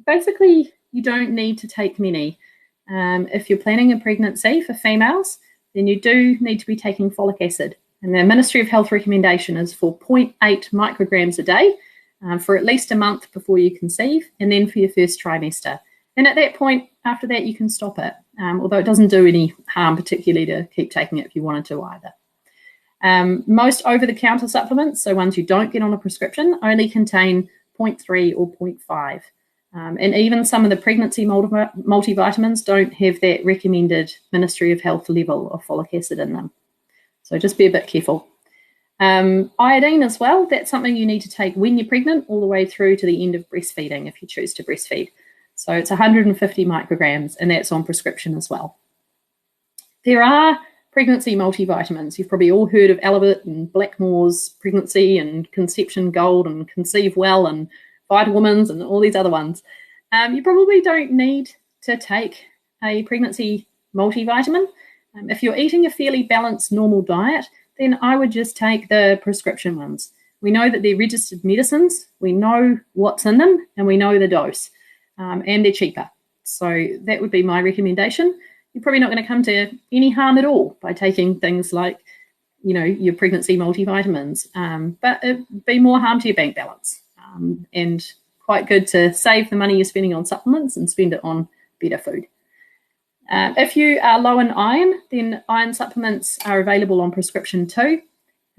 basically you don't need to take many. If you're planning a pregnancy for females, then you do need to be taking folic acid. And the Ministry of Health recommendation is for 0.8 micrograms a day for at least a month before you conceive, and then for your first trimester. And at that point, after that, you can stop it, although it doesn't do any harm particularly to keep taking it if you wanted to either. Most over-the-counter supplements, so ones you don't get on a prescription, only contain 0.3 or 0.5. And even some of the pregnancy multivitamins don't have that recommended Ministry of Health level of folic acid in them. So just be a bit careful. Iodine as well, that's something you need to take when you're pregnant all the way through to the end of breastfeeding if you choose to breastfeed. So it's 150 micrograms, and that's on prescription as well. There are pregnancy multivitamins. You've probably all heard of Elevate and Blackmore's Pregnancy and Conception Gold and Conceive Well and Vitamins and all these other ones. You probably don't need to take a pregnancy multivitamin. If you're eating a fairly balanced normal diet, then I would just take the prescription ones. We know that they're registered medicines, we know what's in them, and we know the dose, and they're cheaper. So that would be my recommendation. You're probably not going to come to any harm at all by taking things like, your pregnancy multivitamins, but it'd be more harm to your bank balance. And quite good to save the money you're spending on supplements and spend it on better food. If you are low in iron, then iron supplements are available on prescription too.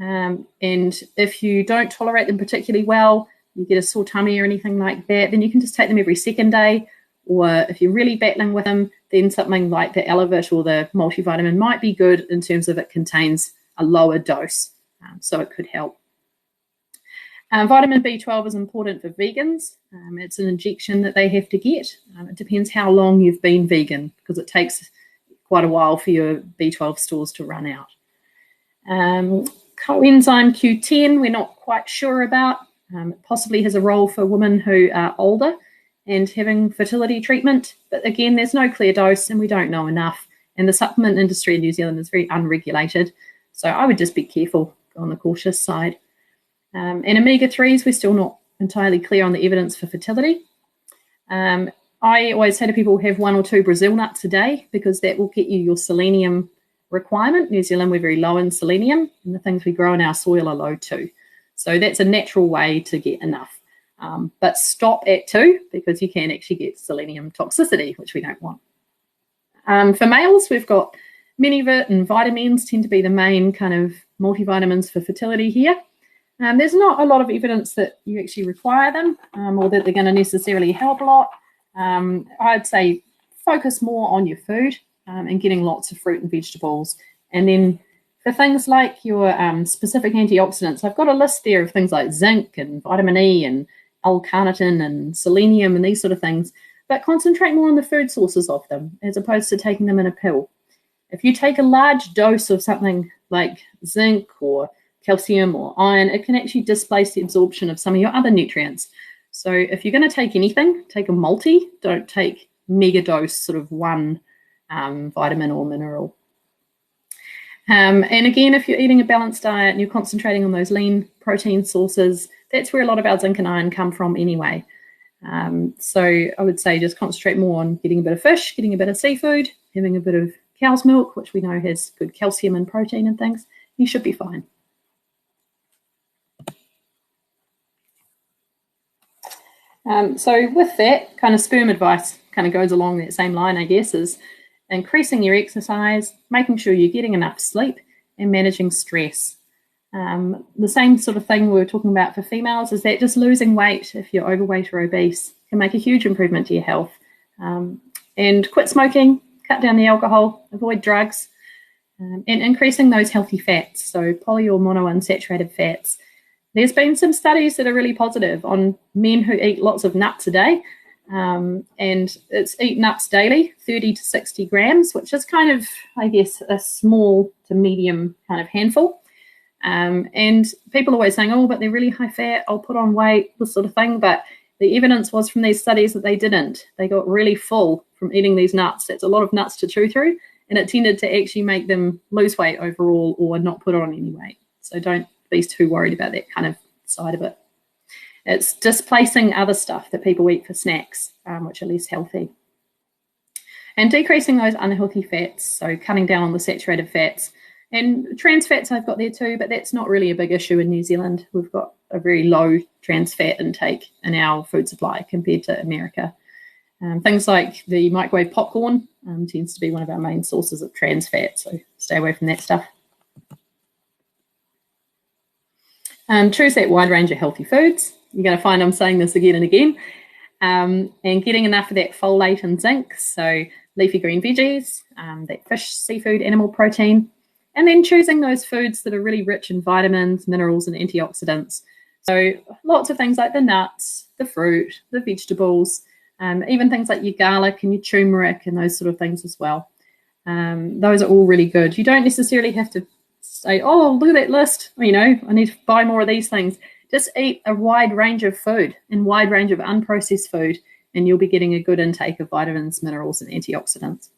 And if you don't tolerate them particularly well, you get a sore tummy or anything like that, then you can just take them every second day. Or if you're really battling with them, then something like the Elevate or the multivitamin might be good in terms of it contains a lower dose, so it could help. Vitamin B12 is important for vegans. It's an injection that they have to get. It depends how long you've been vegan, because it takes quite a while for your B12 stores to run out. Coenzyme Q10, we're not quite sure about. It possibly has a role for women who are older and having fertility treatment. But again, there's no clear dose and we don't know enough. And the supplement industry in New Zealand is very unregulated. So I would just be careful, go on the cautious side. And omega-3s, we're still not entirely clear on the evidence for fertility. I always say to people, have 1 or 2 Brazil nuts a day, because that will get you your selenium requirement. New Zealand, we're very low in selenium, and the things we grow in our soil are low too. So that's a natural way to get enough. But stop at 2, because you can actually get selenium toxicity, which we don't want. For males, we've got Minivit and vitamins tend to be the main kind of multivitamins for fertility here. There's not a lot of evidence that you actually require them or that they're going to necessarily help a lot. I'd say focus more on your food and getting lots of fruit and vegetables. And then for things like your specific antioxidants, I've got a list there of things like zinc and vitamin E and L-carnitine and selenium and these sort of things, but concentrate more on the food sources of them as opposed to taking them in a pill. If you take a large dose of something like zinc or calcium or iron, it can actually displace the absorption of some of your other nutrients. So if you're going to take anything, take a multi, don't take mega dose sort of one vitamin or mineral. And again, if you're eating a balanced diet and you're concentrating on those lean protein sources, that's where a lot of our zinc and iron come from anyway. So I would say just concentrate more on getting a bit of fish, getting a bit of seafood, having a bit of cow's milk, which we know has good calcium and protein and things. You should be fine. So with that, kind of sperm advice kind of goes along that same line, I guess, is increasing your exercise, making sure you're getting enough sleep, and managing stress. The same sort of thing we were talking about for females is that just losing weight, if you're overweight or obese, can make a huge improvement to your health. And quit smoking, cut down the alcohol, avoid drugs, and increasing those healthy fats, so poly or monounsaturated fats. There's been some studies that are really positive on men who eat lots of nuts a day, and it's eat nuts daily, 30 to 60 grams, which is kind of, I guess, a small to medium kind of handful. And people are always saying, oh, but they're really high fat, I'll put on weight, this sort of thing. But the evidence was from these studies that they didn't. They got really full from eating these nuts. That's a lot of nuts to chew through, and it tended to actually make them lose weight overall or not put on any weight. So don't be too worried about that kind of side of it. It's displacing other stuff that people eat for snacks, which are less healthy. And decreasing those unhealthy fats, so cutting down on the saturated fats. And trans fats I've got there too, but that's not really a big issue in New Zealand. We've got a very low trans fat intake in our food supply compared to America. Things like the microwave popcorn tends to be one of our main sources of trans fat, so stay away from that stuff. Choose that wide range of healthy foods. You're going to find I'm saying this again and again. And getting enough of that folate and zinc, so leafy green veggies, that fish, seafood, animal protein, and then choosing those foods that are really rich in vitamins, minerals, and antioxidants. So lots of things like the nuts, the fruit, the vegetables, even things like your garlic and your turmeric and those sort of things as well. Those are all really good. You don't necessarily have to say, oh, look at that list, you know, I need to buy more of these things. Just eat a wide range of food and wide range of unprocessed food, and you'll be getting a good intake of vitamins, minerals, and antioxidants.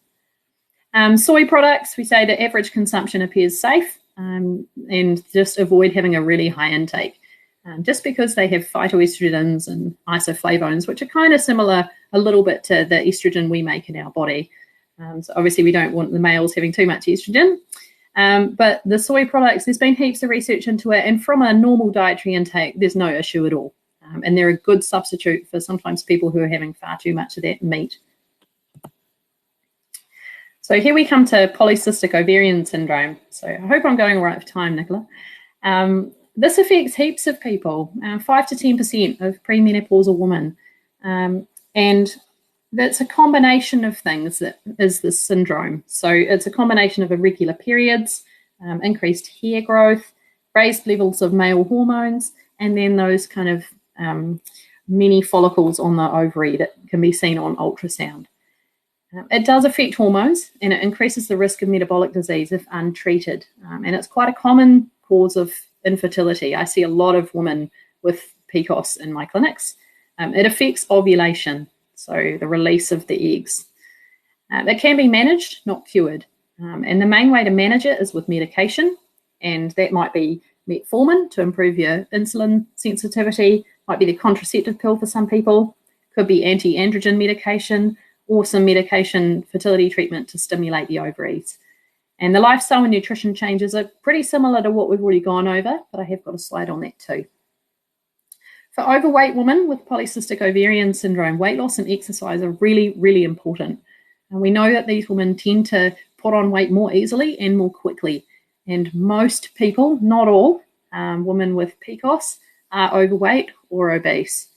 Soy products, we say the average consumption appears safe, and just avoid having a really high intake, just because they have phytoestrogens and isoflavones, which are kind of similar a little bit to the estrogen we make in our body. So obviously we don't want the males having too much estrogen. But the soy products, there's been heaps of research into it, and from a normal dietary intake, there's no issue at all. And they're a good substitute for sometimes people who are having far too much of that meat. So here we come to polycystic ovarian syndrome. So I hope I'm going all right for time, Nicola. This affects heaps of people, 5 to 10% of premenopausal women. And that's a combination of things that is this syndrome. So it's a combination of irregular periods, increased hair growth, raised levels of male hormones, and then those kind of mini follicles on the ovary that can be seen on ultrasound. It does affect hormones, and it increases the risk of metabolic disease if untreated. And it's quite a common cause of infertility. I see a lot of women with PCOS in my clinics. It affects ovulation, so the release of the eggs. It can be managed, not cured. And the main way to manage it is with medication, and that might be metformin to improve your insulin sensitivity, might be the contraceptive pill for some people, could be anti-androgen medication, or some medication fertility treatment to stimulate the ovaries. And the lifestyle and nutrition changes are pretty similar to what we've already gone over, but I have got a slide on that too. For overweight women with polycystic ovarian syndrome, weight loss and exercise are really, really important. And we know that these women tend to put on weight more easily and more quickly. And most people, not all, women with PCOS are overweight or obese.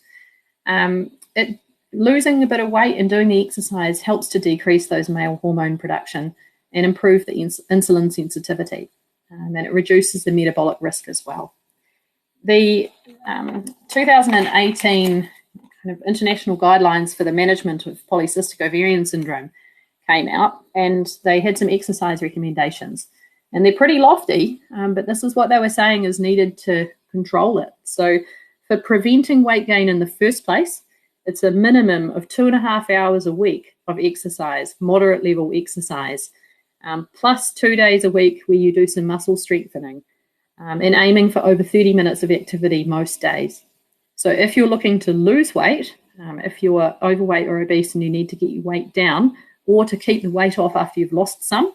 Losing a bit of weight and doing the exercise helps to decrease those male hormone production and improve the insulin sensitivity. And it reduces the metabolic risk as well. The 2018 kind of international guidelines for the management of polycystic ovarian syndrome came out, and they had some exercise recommendations. And they're pretty lofty, but this is what they were saying is needed to control it. So for preventing weight gain in the first place, it's a minimum of 2.5 hours a week of exercise, moderate level exercise, plus 2 days a week where you do some muscle strengthening, and aiming for over 30 minutes of activity most days. So if you're looking to lose weight, if you're overweight or obese and you need to get your weight down or to keep the weight off after you've lost some,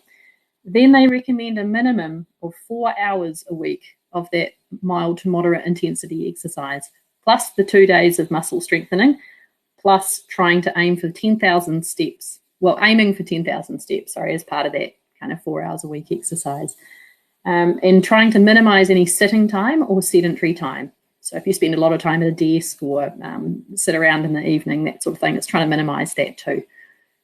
then they recommend a minimum of 4 hours a week of that mild to moderate intensity exercise, plus the 2 days of muscle strengthening, plus trying to aim for 10,000 steps. Well, aiming for 10,000 steps, sorry, as part of that kind of 4 hours a week exercise. And trying to minimize any sitting time or sedentary time. So if you spend a lot of time at a desk or sit around in the evening, that sort of thing, it's trying to minimize that too.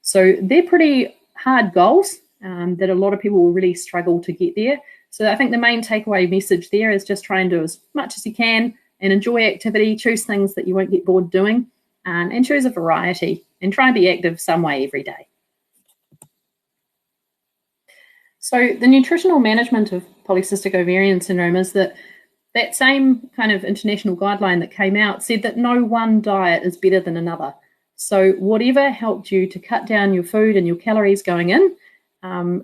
So they're pretty hard goals that a lot of people will really struggle to get there. So I think the main takeaway message there is just try and do as much as you can and enjoy activity, choose things that you won't get bored doing, and choose a variety and try and be active some way every day. So the nutritional management of polycystic ovarian syndrome is that same kind of international guideline that came out said that no one diet is better than another. So whatever helped you to cut down your food and your calories going in,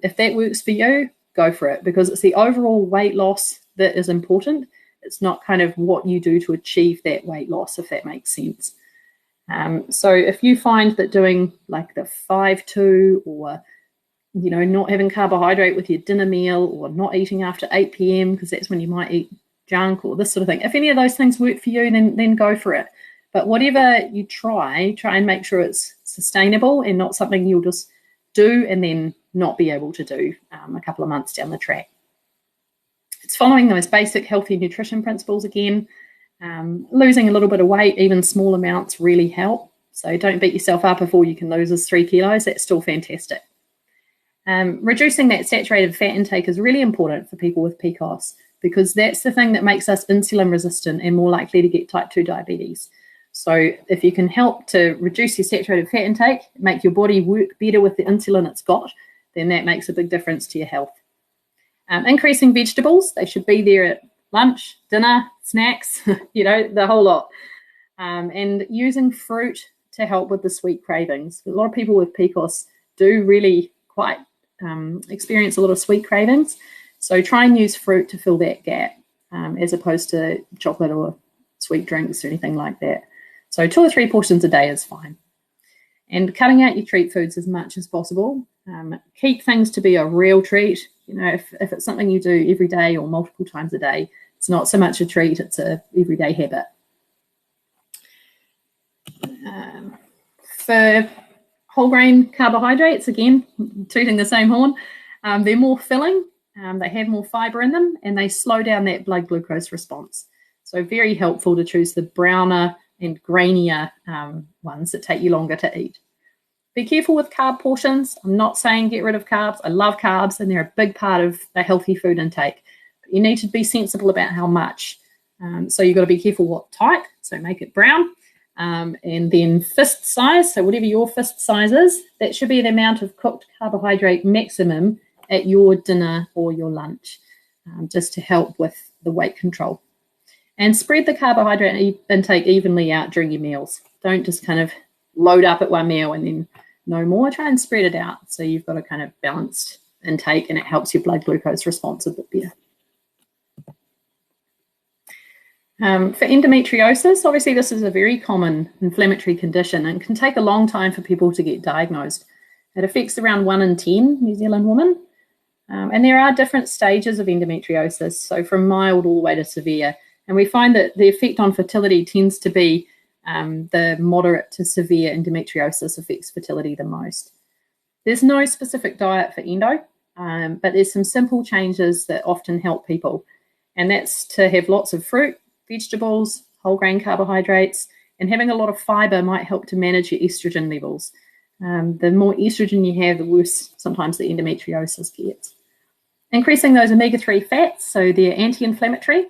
if that works for you, go for it, because it's the overall weight loss that is important. It's not kind of what you do to achieve that weight loss, if that makes sense. So if you find that doing like the 5-2 or not having carbohydrate with your dinner meal or not eating after 8 p.m. because that's when you might eat junk or this sort of thing. If any of those things work for you, then go for it. But whatever you try and make sure it's sustainable and not something you'll just do and then not be able to do a couple of months down the track. It's following those basic healthy nutrition principles again. Losing a little bit of weight, even small amounts, really help. So don't beat yourself up if all you can lose is 3 kilos. That's still fantastic. Reducing that saturated fat intake is really important for people with PCOS because that's the thing that makes us insulin resistant and more likely to get type 2 diabetes. So if you can help to reduce your saturated fat intake, make your body work better with the insulin it's got, then that makes a big difference to your health. Increasing vegetables, they should be there at lunch, dinner, snacks, the whole lot. And using fruit to help with the sweet cravings. A lot of people with PCOS do really quite experience a lot of sweet cravings. So try and use fruit to fill that gap as opposed to chocolate or sweet drinks or anything like that. So 2 or 3 portions a day is fine. And cutting out your treat foods as much as possible. Keep things to be a real treat. If it's something you do every day or multiple times a day, it's not so much a treat, it's a everyday habit. For whole grain carbohydrates, again, tooting the same horn, they're more filling, they have more fiber in them, and they slow down that blood glucose response. So very helpful to choose the browner and grainier ones that take you longer to eat. Be careful with carb portions. I'm not saying get rid of carbs. I love carbs, and they're a big part of a healthy food intake. But you need to be sensible about how much. So you've got to be careful what type, so make it brown. And then fist size, so whatever your fist size is, that should be the amount of cooked carbohydrate maximum at your dinner or your lunch, just to help with the weight control. And spread the carbohydrate intake evenly out during your meals. Don't just kind of load up at one meal and then no more. Try and spread it out so you've got a kind of balanced intake and it helps your blood glucose response a bit better. For endometriosis, obviously this is a very common inflammatory condition and can take a long time for people to get diagnosed. It affects around 1 in 10 New Zealand women. And there are different stages of endometriosis, so from mild all the way to severe. And we find that the effect on fertility tends to be the moderate to severe endometriosis affects fertility the most. There's no specific diet for endo, but there's some simple changes that often help people. And that's to have lots of fruit, vegetables, whole grain carbohydrates, and having a lot of fiber might help to manage your estrogen levels. The more estrogen you have, the worse sometimes the endometriosis gets. Increasing those omega-3 fats, so they're anti-inflammatory,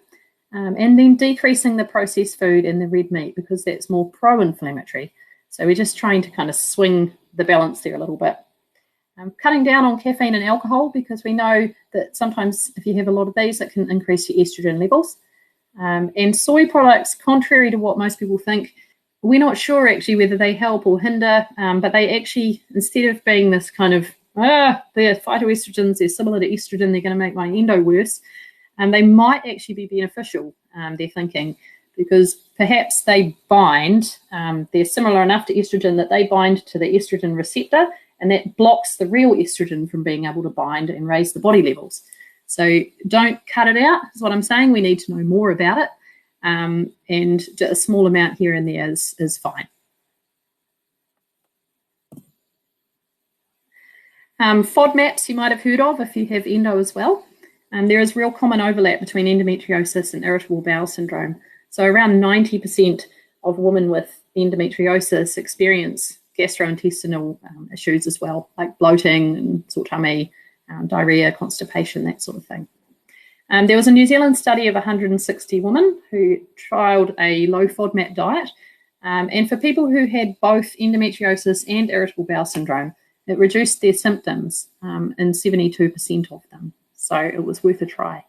and then decreasing the processed food and the red meat because that's more pro-inflammatory. So we're just trying to kind of swing the balance there a little bit. Cutting down on caffeine and alcohol because we know that sometimes if you have a lot of these, it can increase your estrogen levels. And soy products, contrary to what most people think, we're not sure actually whether they help or hinder, but they actually, instead of being this kind of, they're phytoestrogens, they're similar to estrogen, they're going to make my endo worse, they might actually be beneficial, they're thinking, because perhaps they bind, they're similar enough to estrogen that they bind to the estrogen receptor, and that blocks the real estrogen from being able to bind and raise the body levels. So don't cut it out, is what I'm saying. We need to know more about it, and a small amount here and there is fine. FODMAPs you might have heard of if you have endo as well. There is real common overlap between endometriosis and irritable bowel syndrome. So around 90% of women with endometriosis experience gastrointestinal issues as well, like bloating and sore tummy, diarrhea, constipation, that sort of thing. There was a New Zealand study of 160 women who trialled a low FODMAP diet. And for people who had both endometriosis and irritable bowel syndrome, it reduced their symptoms in 72% of them. So it was worth a try.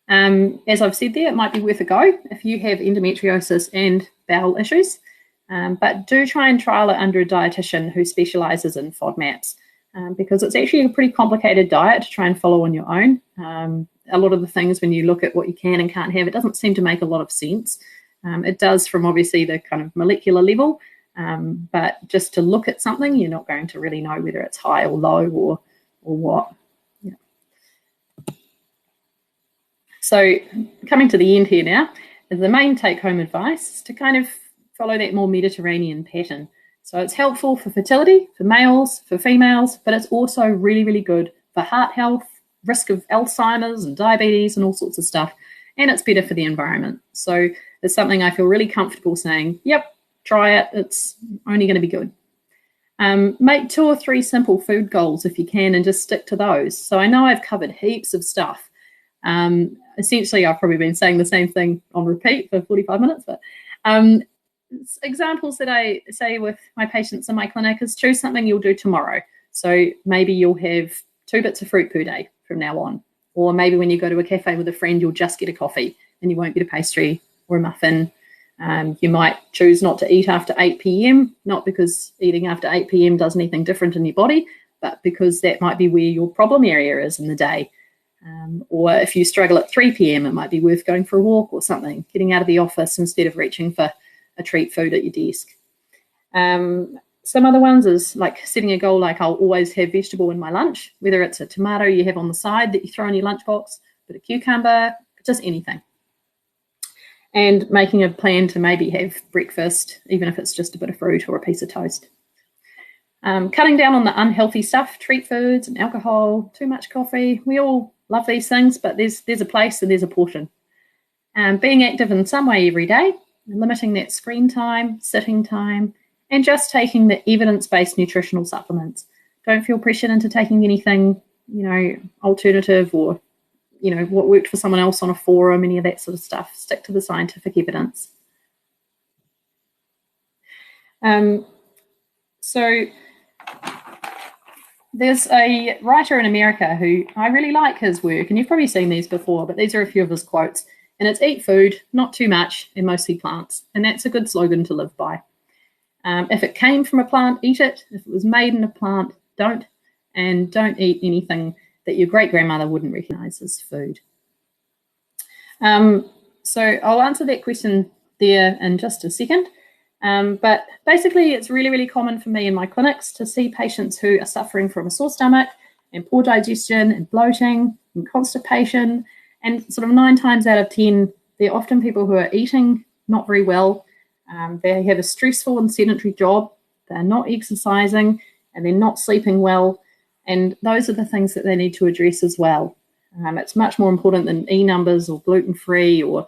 As I've said there, it might be worth a go if you have endometriosis and bowel issues. But do try and trial it under a dietitian who specialises in FODMAPs because it's actually a pretty complicated diet to try and follow on your own. A lot of the things when you look at what you can and can't have, it doesn't seem to make a lot of sense. It does from obviously the kind of molecular level, but just to look at something, you're not going to really know whether it's high or low or what. Yeah. So coming to the end here now, the main take-home advice is to kind of follow that more Mediterranean pattern. So it's helpful for fertility, for males, for females, but it's also really, really good for heart health, risk of Alzheimer's and diabetes and all sorts of stuff. And it's better for the environment. So it's something I feel really comfortable saying, yep, try it. It's only going to be good. Make 2 or 3 simple food goals if you can and just stick to those. So I know I've covered heaps of stuff. Essentially, I've probably been saying the same thing on repeat for 45 minutes, but examples that I say with my patients in my clinic is choose something you'll do tomorrow. So maybe you'll have 2 bits of fruit per day from now on. Or maybe when you go to a cafe with a friend, you'll just get a coffee and you won't get a pastry or a muffin. You might choose not to eat after 8 p.m, not because eating after 8 p.m. does anything different in your body, but because that might be where your problem area is in the day. Or if you struggle at 3 p.m, it might be worth going for a walk or something, getting out of the office instead of reaching for a treat food at your desk. Some other ones is like setting a goal like I'll always have vegetable in my lunch, whether it's a tomato you have on the side that you throw in your lunchbox, but a cucumber, just anything. And making a plan to maybe have breakfast, even if it's just a bit of fruit or a piece of toast. Cutting down on the unhealthy stuff, treat foods and alcohol, too much coffee. We all love these things, but there's a place and there's a portion. Being active in some way every day, limiting that screen time, sitting time, and just taking the evidence-based nutritional supplements. Don't feel pressured into taking anything, alternative or, what worked for someone else on a forum, any of that sort of stuff. Stick to the scientific evidence. So there's a writer in America who I really like his work, and you've probably seen these before, but these are a few of his quotes. And it's eat food, not too much, and mostly plants. And that's a good slogan to live by. If it came from a plant, eat it. If it was made in a plant, don't. And don't eat anything that your great-grandmother wouldn't recognise as food. So I'll answer that question there in just a second. But basically, it's really, really common for me in my clinics to see patients who are suffering from a sore stomach and poor digestion and bloating and constipation. And sort of 9 times out of 10, they're often people who are eating not very well. They have a stressful and sedentary job. They're not exercising and they're not sleeping well. And those are the things that they need to address as well. It's much more important than E numbers or gluten-free or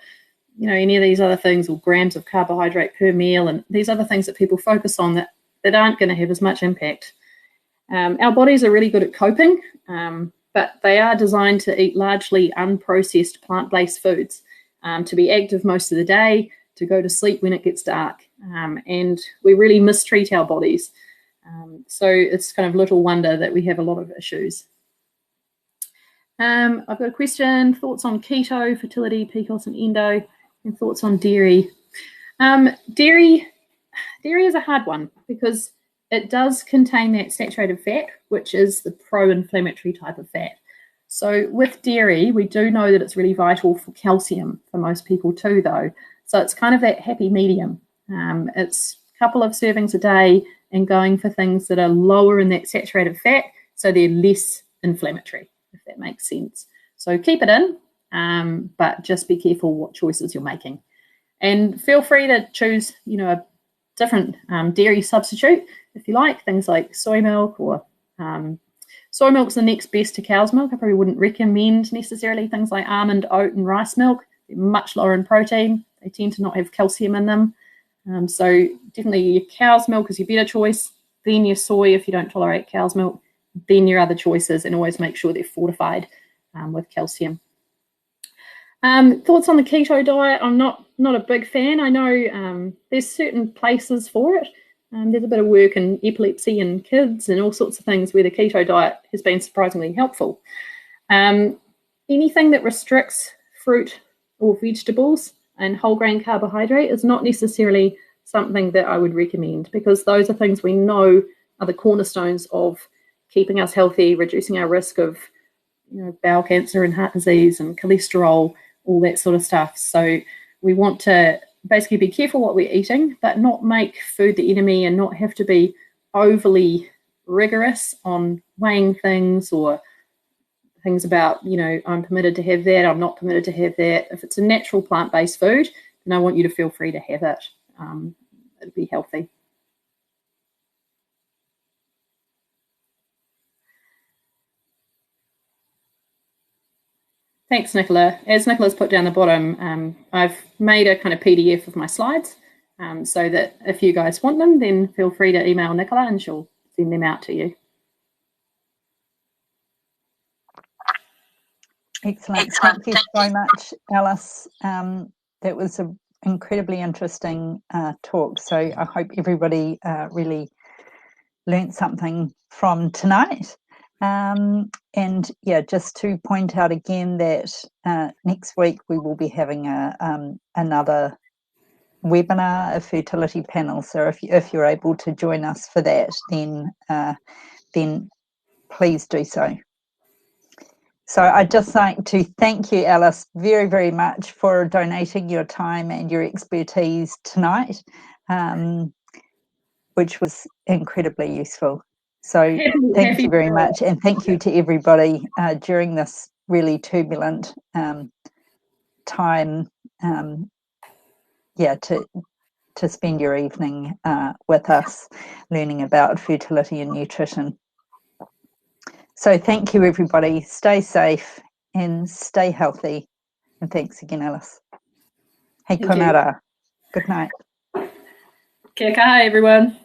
any of these other things, or grams of carbohydrate per meal, and these other things that people focus on that aren't going to have as much impact. Our bodies are really good at coping, but they are designed to eat largely unprocessed plant-based foods, to be active most of the day, to go to sleep when it gets dark, and we really mistreat our bodies. So it's kind of little wonder that we have a lot of issues. I've got a question, thoughts on keto, fertility, PCOS and endo, and thoughts on dairy. Dairy is a hard one because it does contain that saturated fat, which is the pro-inflammatory type of fat. So with dairy, we do know that it's really vital for calcium for most people too, though. So it's kind of that happy medium. It's a couple of servings a day and going for things that are lower in that saturated fat, so they're less inflammatory, if that makes sense. So keep it in, but just be careful what choices you're making. And feel free to choose, a different dairy substitute if you like, things like soy milk, or soy milk's the next best to cow's milk. I probably wouldn't recommend necessarily things like almond, oat and rice milk. They're much lower in protein. They tend to not have calcium in them. So definitely your cow's milk is your better choice, then your soy if you don't tolerate cow's milk, then your other choices, and always make sure they're fortified with calcium. Thoughts on the keto diet? I'm not a big fan. I know there's certain places for it. There's a bit of work in epilepsy in kids and all sorts of things where the keto diet has been surprisingly helpful. Anything that restricts fruit or vegetables and whole grain carbohydrate is not necessarily something that I would recommend, because those are things we know are the cornerstones of keeping us healthy, reducing our risk of bowel cancer and heart disease and cholesterol, all that sort of stuff. So we want to basically be careful what we're eating, but not make food the enemy and not have to be overly rigorous on weighing things or things about, I'm permitted to have that, I'm not permitted to have that. If it's a natural plant-based food, then I want you to feel free to have it. It'd be healthy. Thanks, Nicola. As Nicola's put down the bottom, I've made a kind of PDF of my slides, so that if you guys want them, then feel free to email Nicola and she'll send them out to you. Excellent. Thank you so much, Alice. That was an incredibly interesting talk. So I hope everybody really learnt something from tonight. And yeah, just to point out again that next week we will be having another webinar, a fertility panel. So if you're able to join us for that, then please do so. So I'd just like to thank you, Alice, very, very much for donating your time and your expertise tonight, which was incredibly useful. So thank you very much, and thank you to everybody during this really turbulent time, to spend your evening with us learning about fertility and nutrition. So thank you, everybody. Stay safe and stay healthy. And thanks again, Alice. Hey, Konara. Good night. Kia kaha, everyone.